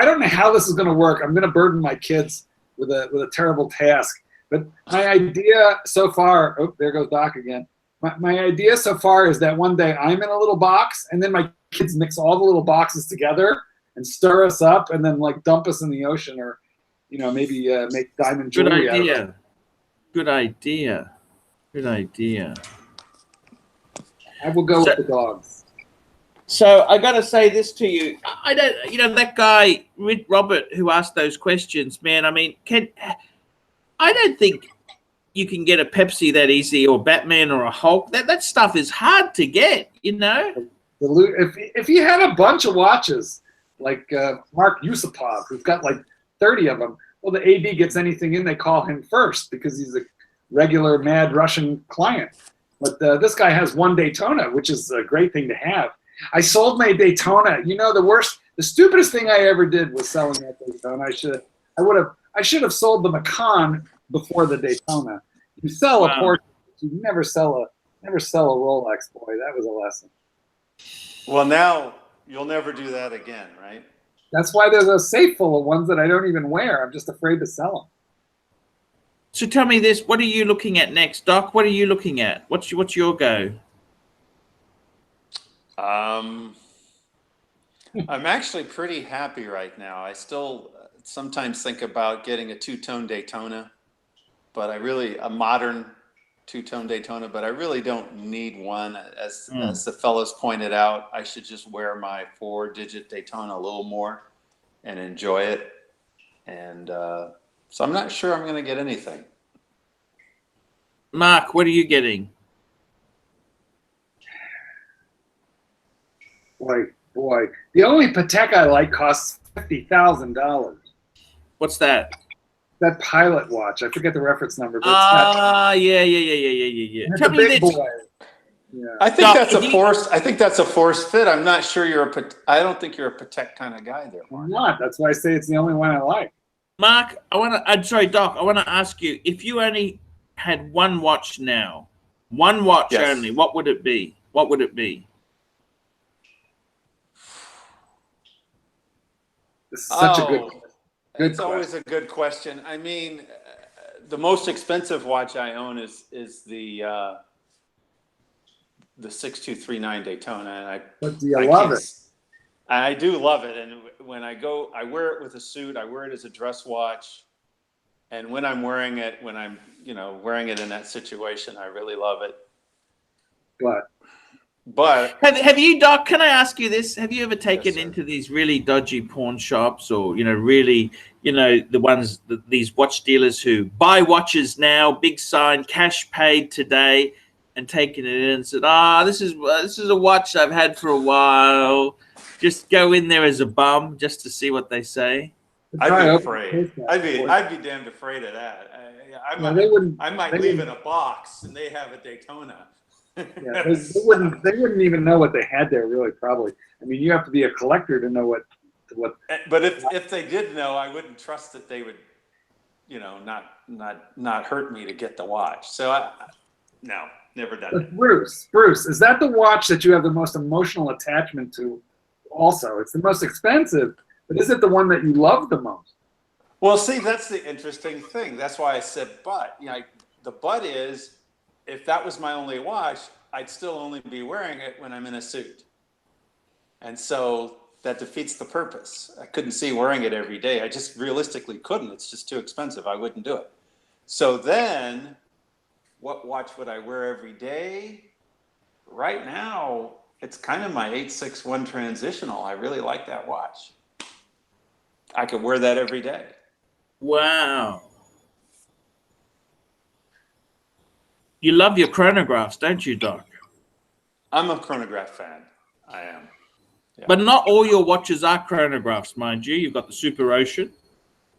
don't know how this is going to work. I'm going to burden my kids with a terrible task. But my idea so far, there goes Doc again. My idea so far is that one day I'm in a little box, and then my kids mix all the little boxes together and stir us up, and then dump us in the ocean, or maybe make diamond jewelry out of it. Good idea. I will go with the dogs. So I got to say this to you. I don't. That guy Robert who asked those questions, man. I mean, I don't think you can get a Pepsi that easy, or Batman, or a Hulk. That stuff is hard to get. If he had a bunch of watches like Mark Yusupov, who's got 30 of them, well, the AD gets anything in, they call him first because he's a regular mad Russian client. But this guy has one Daytona, which is a great thing to have. I sold my Daytona. You know, the stupidest thing I ever did was selling that Daytona. I should have sold the Macan before the Daytona. You sell a Porsche, you never sell a Rolex, boy. That was a lesson. Well, now you'll never do that again, right? That's why there's a safe full of ones that I don't even wear. I'm just afraid to sell them. So tell me this: what are you looking at next, Doc? What are you looking at? What's your go? I'm actually pretty happy right now. I still sometimes think about getting a two-tone Daytona, but a modern two-tone Daytona, but I really don't need one. As the fellows pointed out, I should just wear my 4-digit Daytona a little more and enjoy it. And so I'm not sure I'm going to get anything. Mark, what are you getting? Boy. The only Patek I like costs $50,000. What's that? That Pilot watch. I forget the reference number. But Yeah. Tell me this. Yeah. I think that's a forced. I think that's a forced fit. I'm not sure I don't think you're a Patek kind of guy there, Mark. I'm not. That's why I say it's the only one I like. Mark, I'm sorry, Doc. I want to ask you: if you only had one watch now, one watch only, what would it be? What would it be? This is such a good question. It's always a good question. I mean, the most expensive watch I own is the 6239 Daytona, and do you love it? I do love it, and when I go, I wear it with a suit. I wear it as a dress watch, and when I'm wearing it, wearing it in that situation, I really love it. But have you, Doc? Can I ask you this? Have you ever taken into these really dodgy pawn shops, or really, the ones these watch dealers who buy watches now, big sign, cash paid today, and taken it in and said, this is a watch I've had for a while. Just go in there as a bum just to see what they say. I'd be afraid. I'd be damned afraid of that. I might leave in a box, and they have a Daytona. Yeah, they wouldn't even know what they had there, really, probably. I mean, you have to be a collector to know what. But if they did know, I wouldn't trust that they would, not hurt me to get the watch. So no, never done it. Bruce, is that the watch that you have the most emotional attachment to? Also, it's the most expensive, but is it the one that you love the most? Well, see, that's the interesting thing. That's why I said but. The but is, if that was my only watch, I'd still only be wearing it when I'm in a suit. And so that defeats the purpose. I couldn't see wearing it every day. I just realistically couldn't. It's just too expensive. I wouldn't do it. So then, what watch would I wear every day? Right now, it's kind of my 861 Transitional. I really like that watch. I could wear that every day. Wow. You love your chronographs, don't you, Doc? I'm a chronograph fan. I am. Yeah. But not all your watches are chronographs, mind you. You've got the Super Ocean.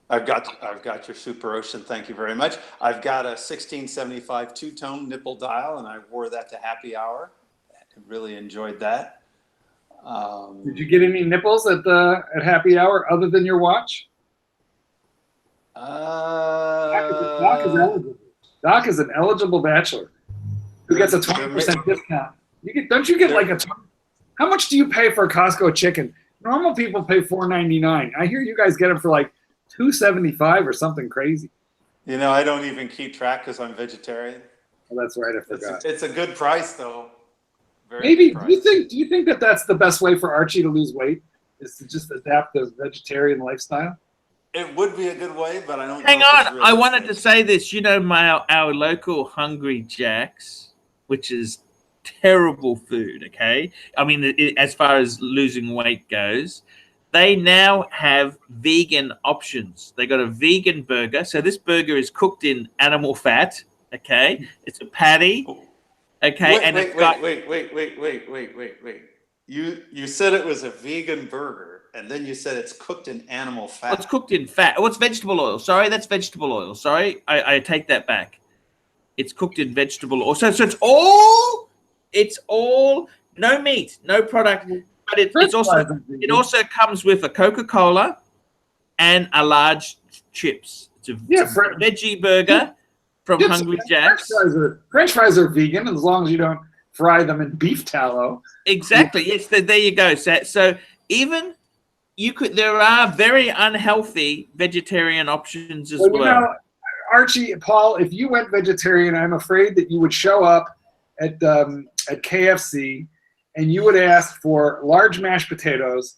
I've got your Super Ocean. Thank you very much. I've got a 1675 two-tone nipple dial, and I wore that to happy hour. I really enjoyed that. Did you get any nipples at happy hour other than your watch? Doc is an eligible bachelor who gets a 20% discount. Don't you get how much do you pay for a Costco chicken? Normal people pay $4.99. I hear you guys get them for like $2.75 or something crazy. I don't even keep track because I'm vegetarian. Well, that's right. I forgot. It's a good price, though. Maybe. Do you think that that's the best way for Archie to lose weight? Is to just adapt the vegetarian lifestyle? It would be a good way, but I don't. Hang on, I wanted to say this. Our local Hungry Jack's, which is terrible food. Okay, I mean, as far as losing weight goes, they now have vegan options. They got a vegan burger. So this burger is cooked in animal fat. Okay, it's a patty. Okay, wait. You said it was a vegan burger, and then you said it's cooked in animal fat. Well, it's cooked in fat. Oh, it's vegetable oil. Sorry, that's vegetable oil. Sorry, I take that back. It's cooked in vegetable oil. So it's all no meat, no product, but it also comes with a Coca-Cola and a large chips. It's a veggie burger from Hungry Jack's. French fries are vegan as long as you don't fry them in beef tallow. Exactly. Yes, there you go. So even there are very unhealthy vegetarian options as well. You know, Archie, Paul, if you went vegetarian, I'm afraid that you would show up at KFC and you would ask for large mashed potatoes,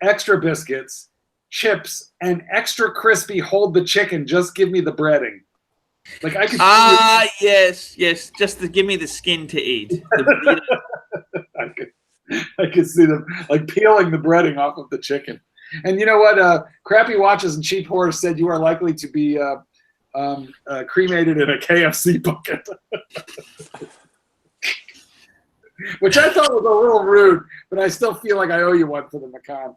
extra biscuits, chips, and extra crispy hold the chicken. Just give me the breading. Like I could. Yes. Just to give me the skin to eat. I could see them like peeling the breading off of the chicken. And you know what? Crappy Watches and Cheap Horse said you are likely to be cremated in a KFC bucket. Which I thought was a little rude, but I still feel like I owe you one for the Macan.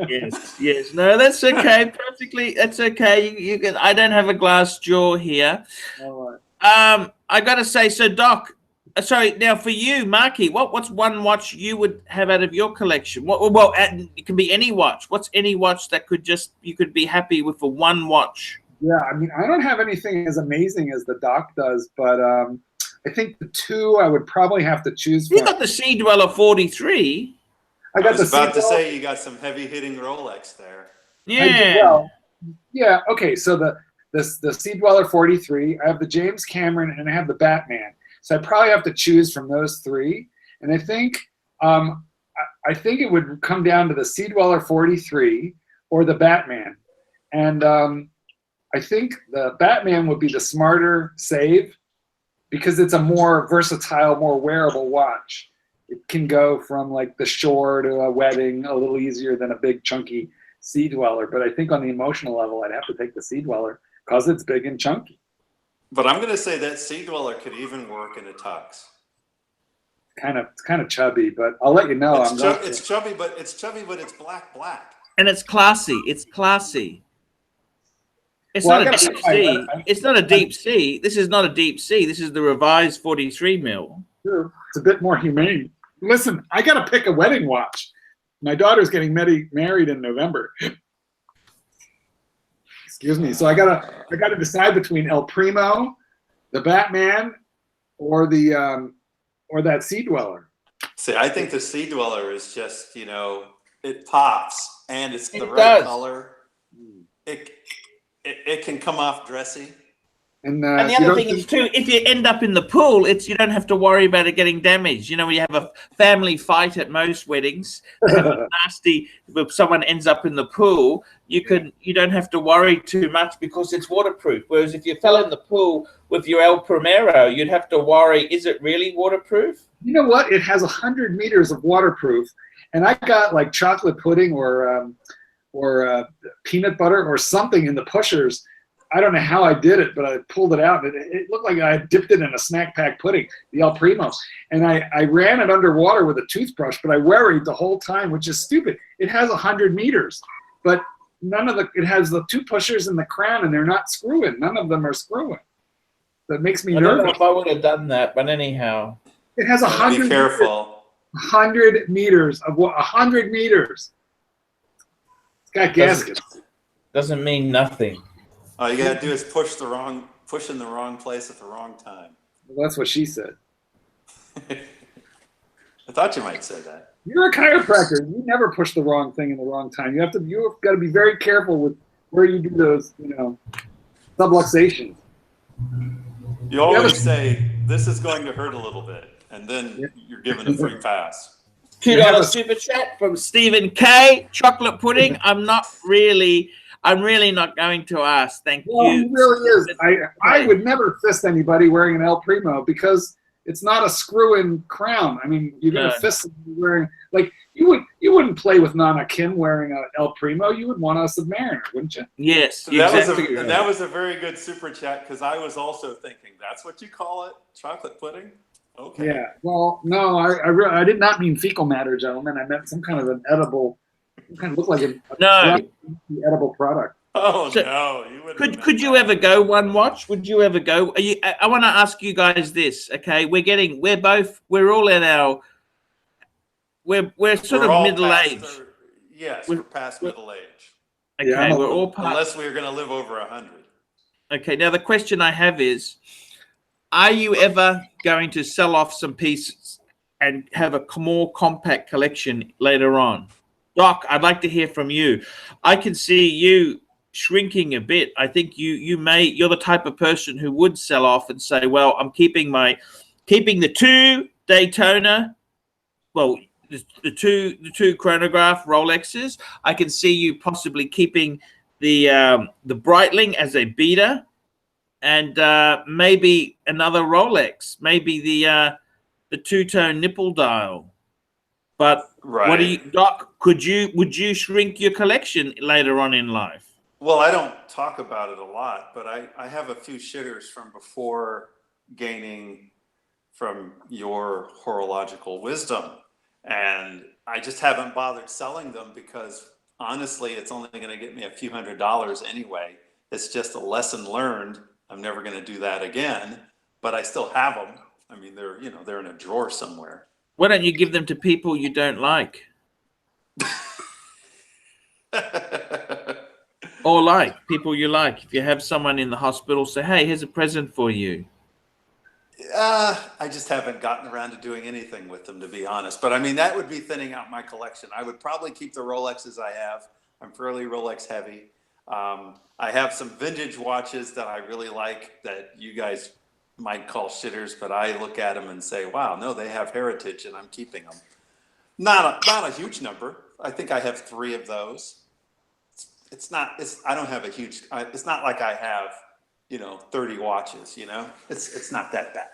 Yes. No, that's okay. Perfectly, that's okay. You can. I don't have a glass jaw here. All right. I gotta say, so Doc. Sorry. Now, for you, Marky, what's one watch you would have out of your collection? Well, it can be any watch. What's any watch that you could be happy with for one watch? Yeah, I mean, I don't have anything as amazing as the Doc does, but I think the two I would probably have to choose from. You got the Sea Dweller 43. I was about to say you got some heavy hitting Rolex there. Yeah. Yeah. Okay. So the Sea Dweller 43. I have the James Cameron and I have the Batman. So I probably have to choose from those three. And I think it would come down to the Sea Dweller 43 or the Batman. And I think the Batman would be the smarter save, because it's a more versatile, more wearable watch. It can go from like the shore to a wedding a little easier than a big chunky Sea Dweller. But I think on the emotional level, I'd have to take the Sea Dweller because it's big and chunky. But I'm going to say that Sea Dweller could even work in a tux. It's kind of chubby, but I'll let you know. It's chubby, but it's black. And it's classy. It's classy. It's not a deep sea. It's not a deep sea. This is not a deep sea. This is the revised 43 mil. Sure. It's a bit more humane. Listen, I got to pick a wedding watch. My daughter's getting married in November. Excuse me. So I gotta decide between El Primo, the Batman, or that Sea Dweller. See, I think the Sea Dweller is just, it pops and it's the right color. It can come off dressy. And the other thing is too, if you end up in the pool, you don't have to worry about it getting damaged. You have a family fight at most weddings. They have a nasty. If someone ends up in the pool, you don't have to worry too much because it's waterproof. Whereas if you fell in the pool with your El Primero, you'd have to worry: is it really waterproof? You know what? It has 100 meters of waterproof, and I got like chocolate pudding or peanut butter or something in the pushers. I don't know how I did it, but I pulled it out. And it looked like I dipped it in a snack pack pudding, the El Primo. And I ran it underwater with a toothbrush, but I worried the whole time, which is stupid. It has 100 meters, but it has the two pushers in the crown, and they're not screwing. None of them are screwing. That makes me nervous. I don't know if I would have done that, but anyhow. It has 100 Be careful. 100 meters of 100 meters. It's got gaskets. Doesn't mean nothing. All you gotta do is push in the wrong place at the wrong time. Well, that's what she said. I thought you might say that. You're a chiropractor. You never push the wrong thing in the wrong time. You've got to be very careful with where you do those, subluxations. You always say this is going to hurt a little bit, and then you're given a free pass. $2 super chat from Stephen K. Chocolate pudding. I'm really not going to ask. Thank you. It really is. I would never fist anybody wearing an El Primo because it's not a screw-in crown. I mean, you're going to fist somebody wearing, like, you wouldn't play with Nana Kim wearing an El Primo. You would want a Submariner, wouldn't you? Yes. So that was a very good super chat because I was also thinking, that's what you call it? Chocolate pudding? Okay. Yeah. Well, no, I did not mean fecal matter, gentlemen. I meant some kind of an edible. It kind of looked like an edible product. Oh, so, no. You wouldn't could you ever go one watch? Would you ever go? I want to ask you guys this, okay? We're all in our we're sort We're of all middle past age. yes, We're- we're past we're- middle age. Okay, Yeah, we're all part. Unless we're going to live over 100. Okay, now the question I have is, are you ever going to sell off some pieces and have a more compact collection later on? Doc, I'd like to hear from you. I can see you shrinking a bit. I think you're the type of person who would sell off and say, well, I'm keeping the 2 Daytona, well, the two chronograph Rolexes. I can see you possibly keeping the Breitling as a beater, and maybe another Rolex, maybe the two-tone nipple dial. But Right. what do you, Doc? Would you shrink your collection later on in life? Well, I don't talk about it a lot, but I have a few shitters from before gaining from your horological wisdom. And I just haven't bothered selling them because honestly, it's only going to get me a few $100s anyway. It's just a lesson learned. I'm never going to do that again, but I still have them. I mean, they're in a drawer somewhere. Why don't you give them to people you don't like? Or like people you like. If you have someone in the hospital, say, hey, here's a present for you. I just haven't gotten around to doing anything with them, to be honest. But I mean, that would be thinning out my collection. I would probably keep the Rolexes I have. I'm fairly Rolex heavy. I have some vintage watches that I really like that you guys might call shitters, but I look at them and say, wow, no, they have heritage and I'm keeping them. Not a huge number. I think I have 3 of those. I don't have a huge, it's not like I have, 30 watches, it's not that bad.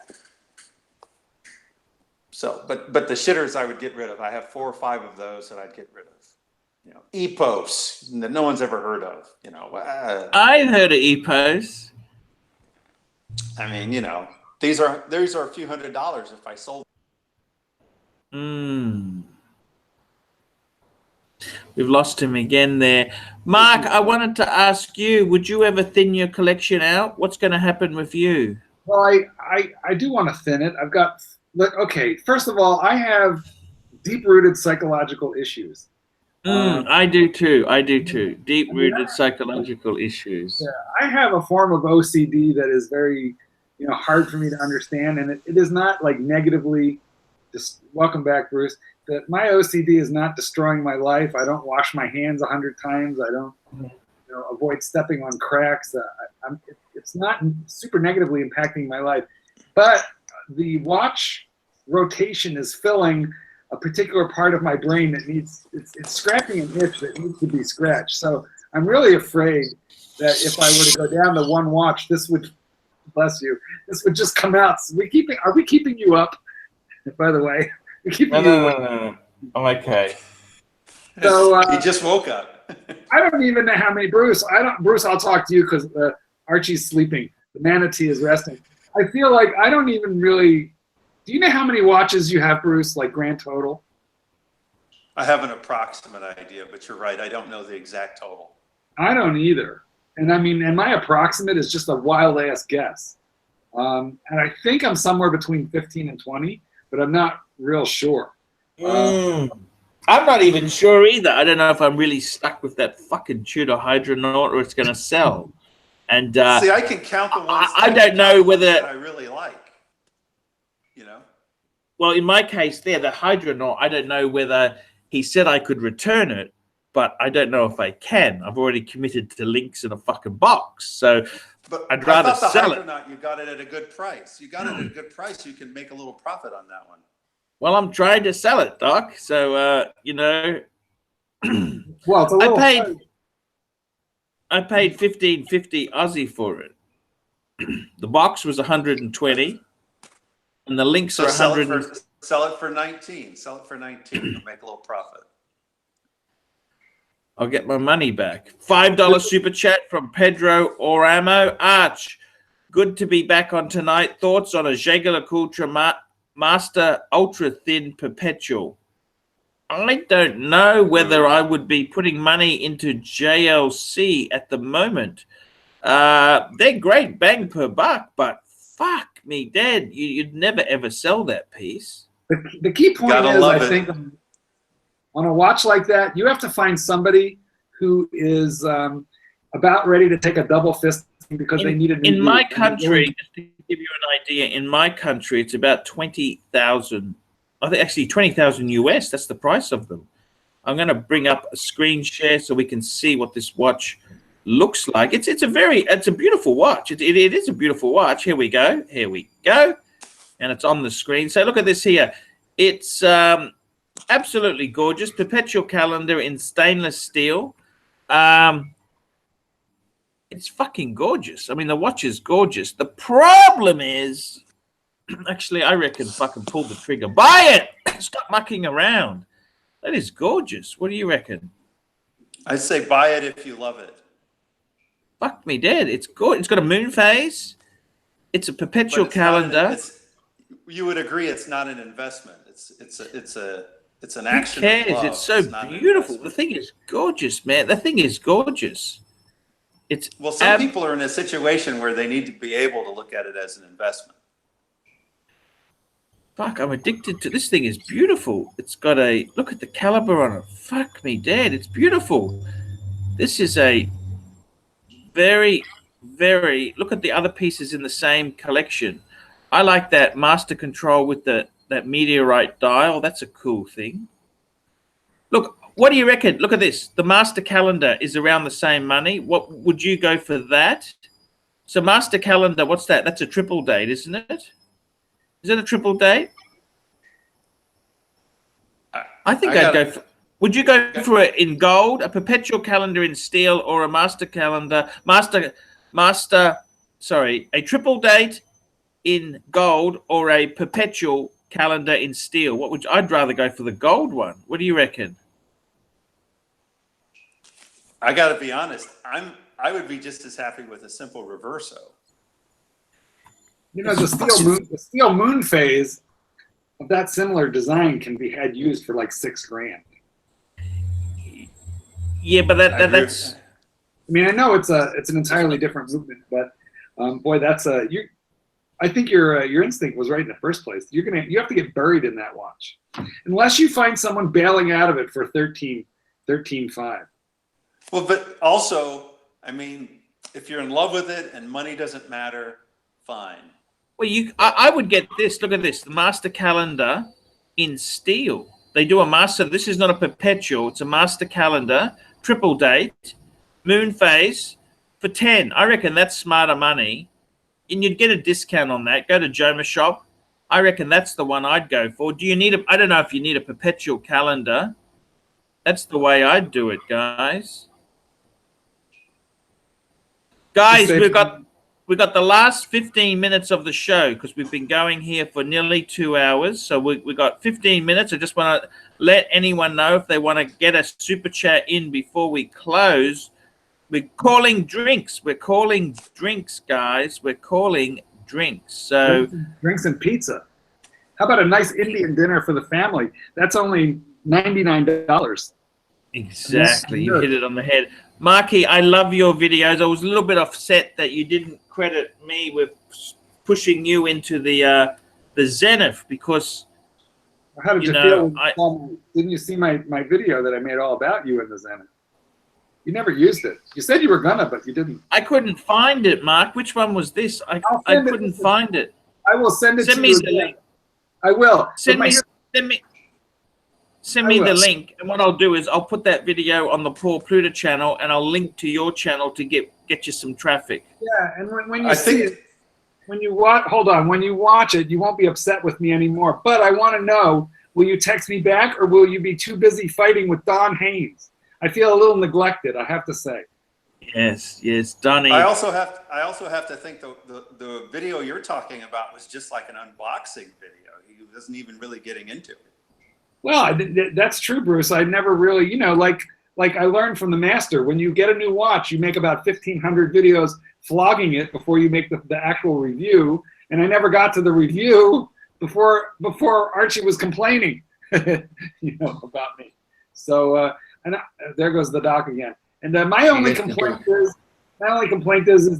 So, but the shitters I would get rid of. I have 4 or 5 of those that I'd get rid of. EPOS that no one's ever heard of, I've heard of EPOS. I mean, these are a few $100s if I sold them. We've lost him again there. Mark, I wanted to ask you, would you ever thin your collection out? What's going to happen with you? Well, I do want to thin it. I've got, okay, first of all, I have deep-rooted psychological issues. I do too. Deep-rooted psychological issues. Yeah, I have a form of OCD that is very, hard for me to understand, and it is not like negatively. Just welcome back, Bruce. That my OCD is not destroying my life. I don't wash my hands 100 times. I don't, avoid stepping on cracks. It's not super negatively impacting my life, but the watch rotation is filling a particular part of my brain that needs, it's scratching an itch that needs to be scratched. So I'm really afraid that if I were to go down to one watch, this would, bless you, this would just come out. So are we keeping you up? By the way, we're keeping you up. No. I'm okay. So he just woke up. I don't even know how many, Bruce, I'll talk to you because Archie's sleeping. The manatee is resting. I feel like I don't even really, do you know how many watches you have, Bruce, like grand total? I have an approximate idea, but you're right. I don't know the exact total. I don't either. And I mean, and my approximate is just a wild ass guess. And I think I'm somewhere between 15 and 20, but I'm not real sure. I'm not even sure either. I don't know if I'm really stuck with that fucking Tudor Hydronaut or it's going to sell. And see, I can count the ones I don't know whether I really like. Well, in my case, the Hydronaut, I don't know whether he said I could return it, but I don't know if I can. I've already committed to links in a fucking box, so but I'd rather sell it. You got it at a good price. You got it at a good price. You can make a little profit on that one. Well, I'm trying to sell it, Doc. So well, it's a little I paid $15.50 Aussie for it. The box was 120, and the links are 100. Sell it for 19. Sell it for 19. You'll make a little profit. I'll get my money back. $5 super chat from Pedro Oramo. Arch, good to be back on tonight. Thoughts on a Jaeger-LeCoultre Master Ultra Thin Perpetual? I don't know whether I would be putting money into JLC at the moment. They're great bang per buck, but fuck me dead. You'd never ever sell that piece. The key point is, I think on a watch like that, you have to find somebody who is about ready to take a double fist because they need a new in my boot. country, just to give you an idea, in my country, it's about 20,000. I think actually 20,000 US. That's the price of them. I'm going to bring up a screen share so we can see what this watch looks like. It's a beautiful watch. It is a beautiful watch. Here we go. Here we go. And it's on the screen. So look at this here. It's absolutely gorgeous. Perpetual calendar in stainless steel. It's fucking gorgeous. I mean, the watch is gorgeous. The problem is, actually, I reckon fucking pull the trigger. Buy it! Stop mucking around. That is gorgeous. What do you reckon? I say buy it if you love it. Fuck me dead. It's good. It's got a moon phase. It's a perpetual calendar. You would agree it's not an investment. It's an action. Who cares? Of love. It's so beautiful. The thing is gorgeous, man. The thing is gorgeous. It's well, some people are in a situation where they need to be able to look at it as an investment. Fuck, I'm addicted to this thing. Is beautiful. It's got a look at the caliber on it. Fuck me dead. It's beautiful. This is a very, very look at the other pieces in the same collection. I like that master control with that meteorite dial. That's a cool thing. Look, what do you reckon? Look at this. The master calendar is around the same money. What would you go for that? So master calendar, what's that? That's a triple date, isn't it? Is it a triple date? I think I'd go for. Would you go for it in gold, a perpetual calendar in steel, or a master calendar, a triple date in gold, or a perpetual calendar in steel? I'd rather go for the gold one. What do you reckon? I got to be honest. I would be just as happy with a simple reverso. You know, the steel moon phase of that similar design can be used for like $6,000. Yeah, but that's. I mean, I know it's an entirely different movement, but boy, I think your instinct was right in the first place. You have to get buried in that watch, unless you find someone bailing out of it for $13,500. Well, but also, I mean, if you're in love with it and money doesn't matter, fine. Well, I would get this. Look at this. The master calendar in steel. They do a master. This is not a perpetual. It's a master calendar, triple date, moon phase for 10. I reckon that's smarter money. And you'd get a discount on that. Go to Joma Shop. I reckon that's the one I'd go for. I don't know if you need a perpetual calendar. That's the way I'd do it, guys. Guys, we've got the last 15 minutes of the show because we've been going here for nearly 2 hours. So we got 15 minutes. I just want to let anyone know if they want to get a super chat in before we close. We're calling drinks. We're calling drinks, guys. We're calling drinks. So drinks and pizza. How about a nice Indian dinner for the family? That's only $99. Exactly. You hit it on the head. Marky, I love your videos. I was a little bit upset that you didn't credit me with pushing you into the Zenith because how did you feel? Didn't you see my video that I made all about you in the Zenith? You never used it. You said you were gonna, but you didn't. I couldn't find it, Mark. Which one was this? I couldn't find it. I will send it to you. Send me the link. I will. Send me the link, and what I'll do is I'll put that video on the Paul Pluta channel, and I'll link to your channel to get you some traffic. Yeah, and when you see it, when you watch it, you won't be upset with me anymore. But I want to know: will you text me back, or will you be too busy fighting with Don Haynes? I feel a little neglected, I have to say. Yes, Donnie. I also have to think the video you're talking about was just like an unboxing video. He wasn't even really getting into it. Well, that's true, Bruce. I never really, like I learned from the master. When you get a new watch, you make about 1,500 videos flogging it before you make the actual review. And I never got to the review before Archie was complaining, about me. So, there goes the doc again. And my only complaint is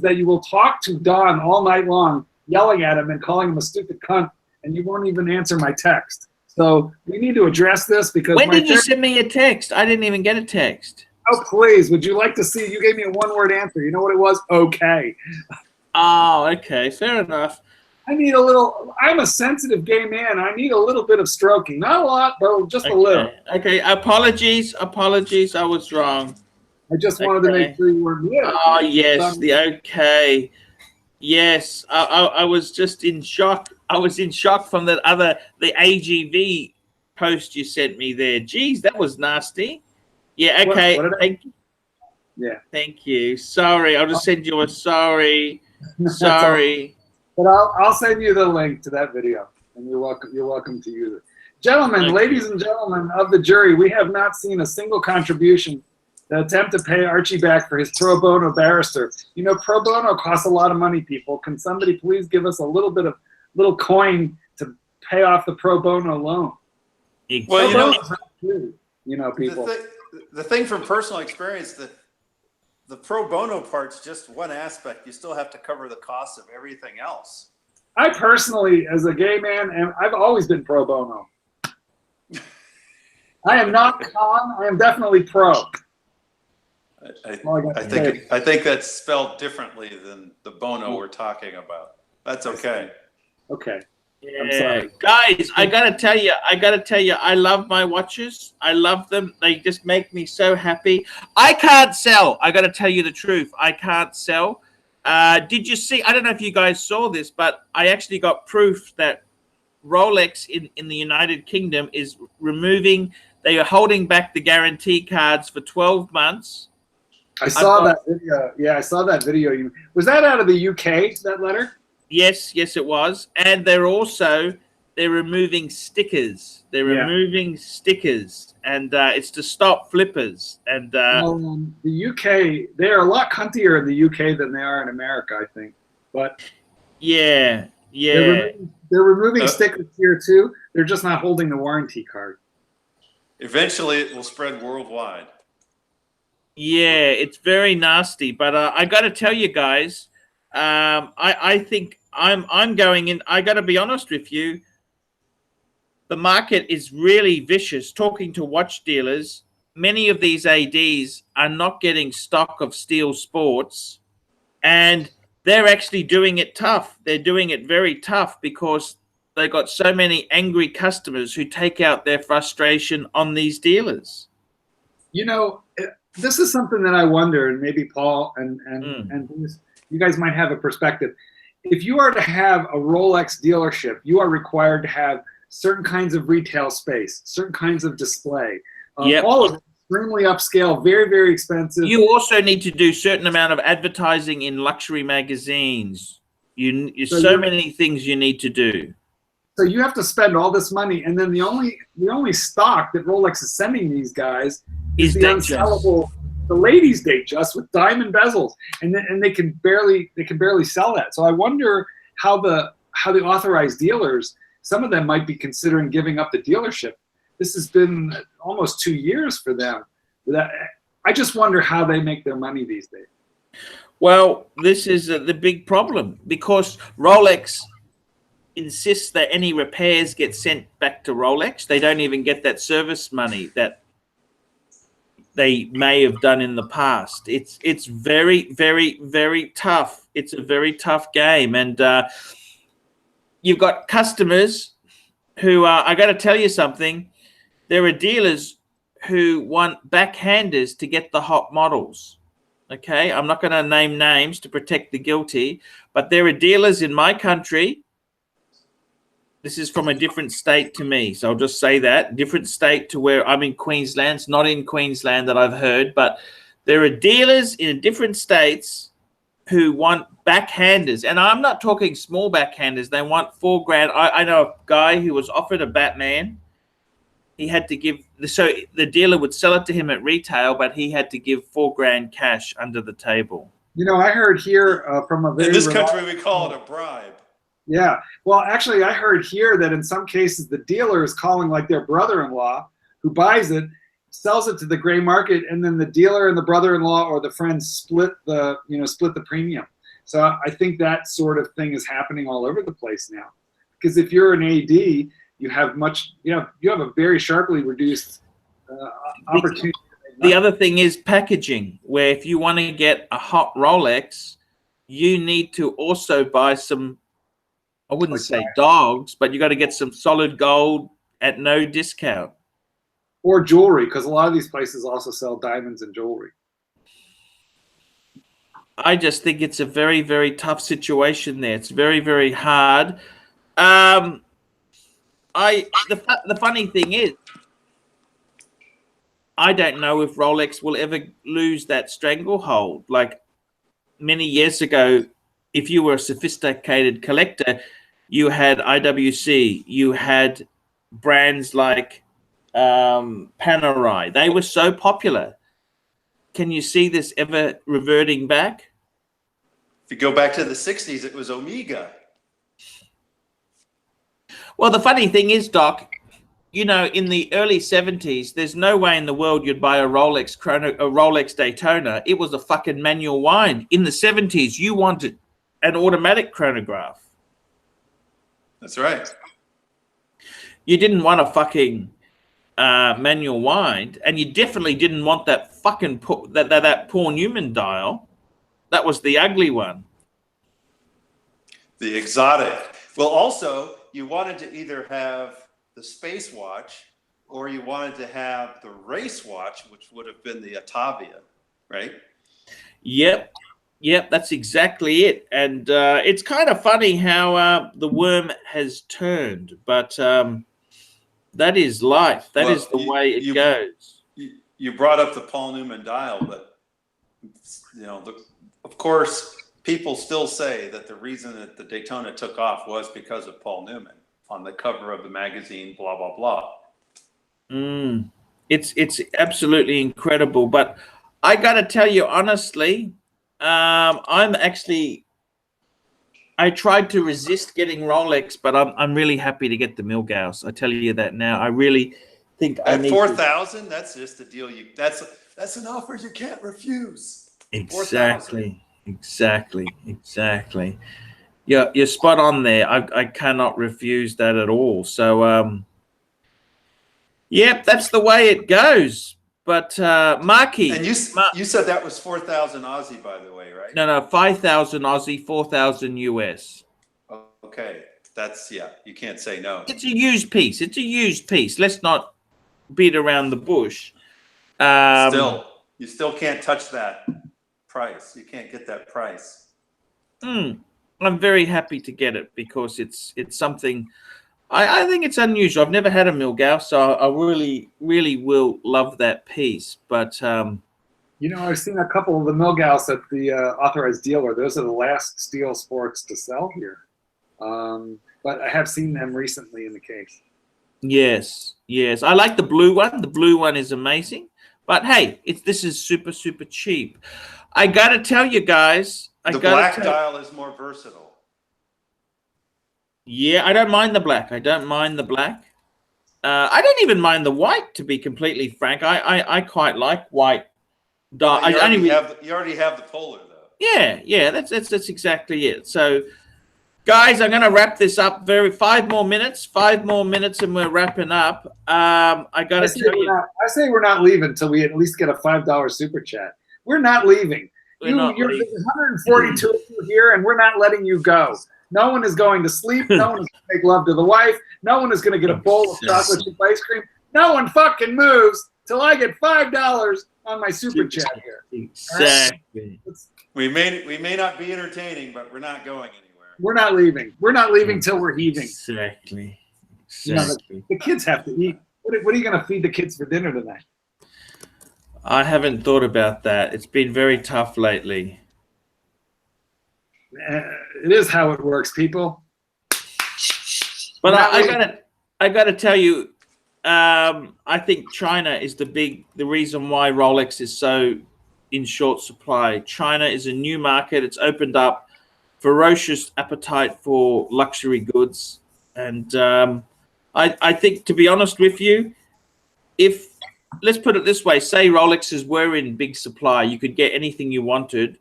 that you will talk to Don all night long, yelling at him and calling him a stupid cunt, and you won't even answer my text. So we need to address this because When did you send me a text? I didn't even get a text. Oh, please. Would you like to see? You gave me a one-word answer. You know what it was? Okay. Oh, okay. Fair enough. I need a little. I'm a sensitive gay man. I need a little bit of stroking. Not a lot, but just a little. Okay. Apologies. Apologies. I was wrong. I just wanted to make sure you were good. Oh, yes. The okay. Yes. I was just in shock. I was in shock from the AGV post you sent me there. Geez, that was nasty. Yeah, okay. Thank you. Sorry. I'll just send you a sorry. Sorry. But I'll send you the link to that video, and you're welcome to use it. Gentlemen, ladies and gentlemen of the jury, we have not seen a single contribution to attempt to pay Archie back for his pro bono barrister. You know, pro bono costs a lot of money, people. Can somebody please give us a little coin to pay off the pro bono loan? Well, people. The thing from personal experience, that the pro bono part's just one aspect. You still have to cover the costs of everything else. I personally, as a gay man, and I've always been pro bono. I am not con. I am definitely pro. I think that's spelled differently than the bono we're talking about. That's okay. Okay. Yeah. I'm sorry. Guys, I gotta tell you, I love my watches. I love them. They just make me so happy. I can't sell. I gotta tell you the truth. I can't sell. Did you see? I don't know if you guys saw this, but I actually got proof that Rolex in the United Kingdom is removing. They are holding back the guarantee cards for 12 months. I saw that video. Yeah, I saw that video. Was that out of the UK? That letter? Yes, it was. And they're removing stickers. They're removing stickers, and it's to stop flippers. And the UK, they are a lot cuntier in the UK than they are in America, I think. But yeah, they're removing stickers here too. They're just not holding the warranty card. Eventually, it will spread worldwide. Yeah, it's very nasty. But I got to tell you guys, I think I'm going in. I got to be honest with you. The market is really vicious. Talking to watch dealers, many of these ADs are not getting stock of Steel Sports, and they're actually doing it tough. They're doing it very tough because they got so many angry customers who take out their frustration on these dealers. You know, this is something that I wonder, and maybe Paul and you guys might have a perspective. If you are to have a Rolex dealership, you are required to have certain kinds of retail space, certain kinds of display. All of it extremely upscale, very, very expensive. You also need to do certain amount of advertising in luxury magazines. So many things you need to do. So you have to spend all this money, and then the only stock that Rolex is sending these guys is the unsellable, the ladies' Datejust with diamond bezels, and they can barely sell that. So I wonder how the authorized dealers, some of them might be considering giving up the dealership. This has been almost 2 years for them. I just wonder how they make their money these days. Well, this is the big problem, because Rolex insists that any repairs get sent back to Rolex. They don't even get that service money that they may have done in the past. It's very, very, very tough. It's a very tough game, and you've got customers who are, I got to tell you something, there are dealers who want backhanders to get the hot models. Okay, I'm not going to name names to protect the guilty, but there are dealers in my country. This is from a different state to me, so I'll just say that. Different state to where I'm in Queensland. It's not in Queensland that I've heard, but there are dealers in different states who want backhanders. And I'm not talking small backhanders. They want $4,000. I know a guy who was offered a Batman. He had to give, so the dealer would sell it to him at retail, but he had to give $4,000 cash under the table. You know, I heard here from a very in this country we call it a bribe. Yeah, well, actually, I heard here that in some cases the dealer is calling like their brother-in-law who buys it, sells it to the gray market, and then the dealer and the brother-in-law or the friend split the premium. So I think that sort of thing is happening all over the place now. Because if you're an AD you have a very sharply reduced opportunity. The other thing is packaging, where if you want to get a hot Rolex, you need to also buy some, I wouldn't say dogs, but you got to get some solid gold at no discount. Or jewelry, because a lot of these places also sell diamonds and jewelry. I just think it's a very, very tough situation there. It's very, very hard. The funny thing is, I don't know if Rolex will ever lose that stranglehold. Like many years ago, if you were a sophisticated collector, you had IWC, you had brands like Panerai. They were so popular. Can you see this ever reverting back? If you go back to the 60s, it was Omega. Well, the funny thing is, Doc, you know, in the early 70s, there's no way in the world you'd buy a Rolex Daytona. It was a fucking manual wind. In the 70s, you wanted an automatic chronograph. That's right. You didn't want a fucking manual wind, and you definitely didn't want that fucking that Paul Newman dial. That was the ugly one. The exotic. Well, also, you wanted to either have the space watch or you wanted to have the race watch, which would have been the Atavia, right? Yep, that's exactly it. And it's kind of funny how the worm has turned, but that is life. That is the way it goes. You brought up the Paul Newman dial, but you know, of course, people still say that the reason that the Daytona took off was because of Paul Newman on the cover of the magazine, blah, blah, blah. It's absolutely incredible. But I got to tell you, honestly, I tried to resist getting Rolex, but I'm really happy to get the Milgauss. I tell you that now. I really think at 4,000, that's just a deal. That's an offer you can't refuse. Exactly. Yeah, you're spot on there. I cannot refuse that at all. So, yep, that's the way it goes. But Marky, and you said that was 4,000 Aussie, by the way, right? No, 5,000 Aussie, 4,000 US. Okay, you can't say no. It's a used piece. Let's not beat around the bush. You still can't touch that price. You can't get that price. I'm very happy to get it because it's something. I think it's unusual. I've never had a Milgauss, so I really, really will love that piece. But you know, I've seen a couple of the Milgauss at the authorized dealer. Those are the last steel sports to sell here. But I have seen them recently in the case. Yes. I like the blue one. The blue one is amazing. But hey, this is super, super cheap. I got to tell you guys. The black dial is more versatile. Yeah, I don't mind the black. I don't even mind the white, to be completely frank. I quite like white. You already have the polar, though. Yeah, that's exactly it. So, guys, I'm going to wrap this up. 5 more minutes, and we're wrapping up. I got to tell you. I say we're not leaving until we at least get a $5 super chat. We're not leaving. You're 142 of you here, and we're not letting you go. No one is going to sleep. No one is going to make love to the wife. No one is going to get a bowl of chocolate chip ice cream. No one fucking moves till I get $5 on my super chat here. Exactly. We may not be entertaining, but we're not going anywhere. We're not leaving. We're not leaving till we're heaving. Exactly. You know, the kids have to eat. What are you going to feed the kids for dinner tonight? I haven't thought about that. It's been very tough lately. It is how it works, people. But I gotta tell you, I think China is the reason why Rolex is so in short supply. China is a new market. It's opened up ferocious appetite for luxury goods, and I think, to be honest with you, let's put it this way, say Rolexes were in big supply, you could get anything you wanted.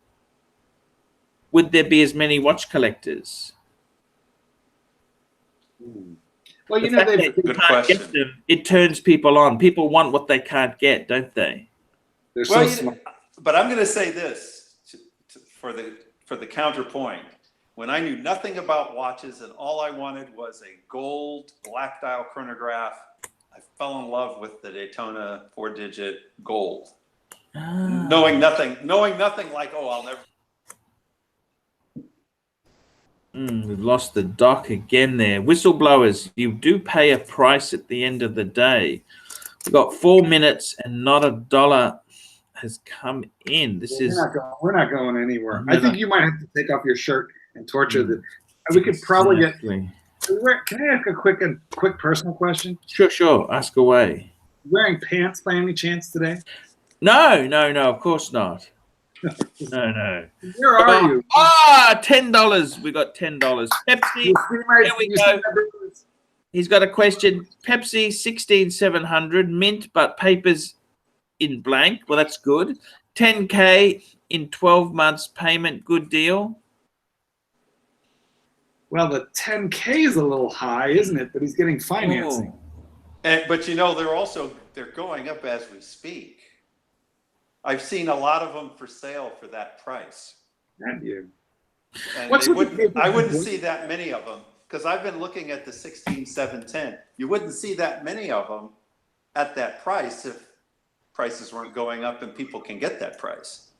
Would there be as many watch collectors? Well, you The know, fact they've, that you Good can't get question. them, it turns people on. People want what they can't get, don't they? they're Well, so smart. but I'm going to say this for the counterpoint. When I knew nothing about watches and all I wanted was a gold black dial chronograph, I fell in love with the Daytona 4-digit gold. Knowing nothing like, oh, I'll never. We've lost the doc again there. Whistleblowers, you do pay a price at the end of the day. We've got 4 minutes and not a dollar has come in. This is We're not going anywhere. No, I think no. you might have to take off your shirt and torture the. We could probably Exactly. Can I ask a quick personal question? Sure. Ask away. Wearing pants by any chance today? No, of course not. No. Where are you? $10. We got $10. Pepsi. Here we go. He's got a question. Pepsi 16,700 mint, but papers in blank. Well, that's good. 10K in 12 months payment. Good deal. Well, the 10K is a little high, isn't it? But he's getting financing. But you know, they're going up as we speak. I've seen a lot of them for sale for that price. Have you? And I wouldn't see that many of them because I've been looking at the 16,710. You wouldn't see that many of them at that price if prices weren't going up and people can get that price.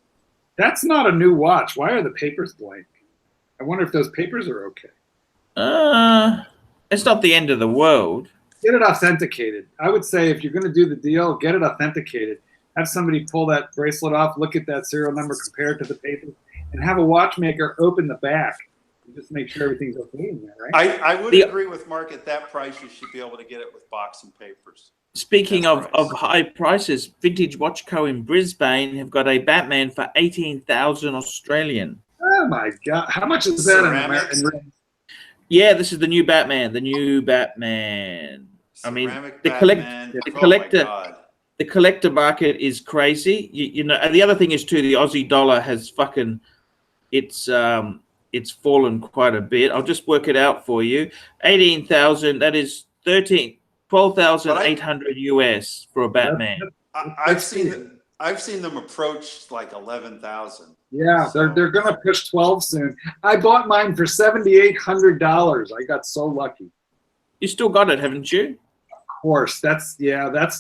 That's not a new watch. Why are the papers blank? I wonder if those papers are okay. It's not the end of the world. Get it authenticated. I would say if you're going to do the deal, get it authenticated. Have somebody pull that bracelet off, look at that serial number, compare it to the papers, and have a watchmaker open the back and just make sure everything's okay in there, right? I would agree with Mark. At that price, you should be able to get it with box and papers. Speaking of high prices, Vintage Watch Co. in Brisbane have got a Batman for 18,000 Australian. Oh my God! How much is that Ceramics? in Yeah, this is the new Batman. I mean, the collector market is crazy. You know, and the other thing is too, the Aussie dollar has it's fallen quite a bit. I'll just work it out for you. 18,000. That is 12,800 US for a Batman. I've seen them approach like 11,000. Yeah, they're gonna push 12 soon. I bought mine for $7,800. I got so lucky. You still got it, haven't you? Of course, that's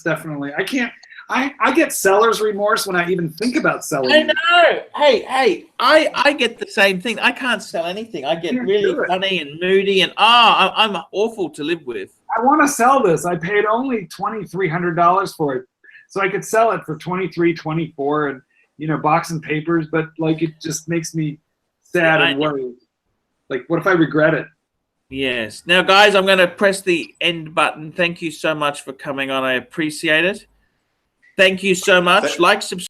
definitely. I can't. I get seller's remorse when I even think about selling. I know. Hey, I get the same thing. I can't sell anything. I get really funny and moody, and I'm awful to live with. I want to sell this. I paid only $2,300 for it, so I could sell it for $23, $24, and box and papers. But like, it just makes me sad and worried. Like, what if I regret it? Yes. Now, guys, I'm going to press the end button. Thank you so much for coming on. I appreciate it. Thank you so much. Like, subscribe.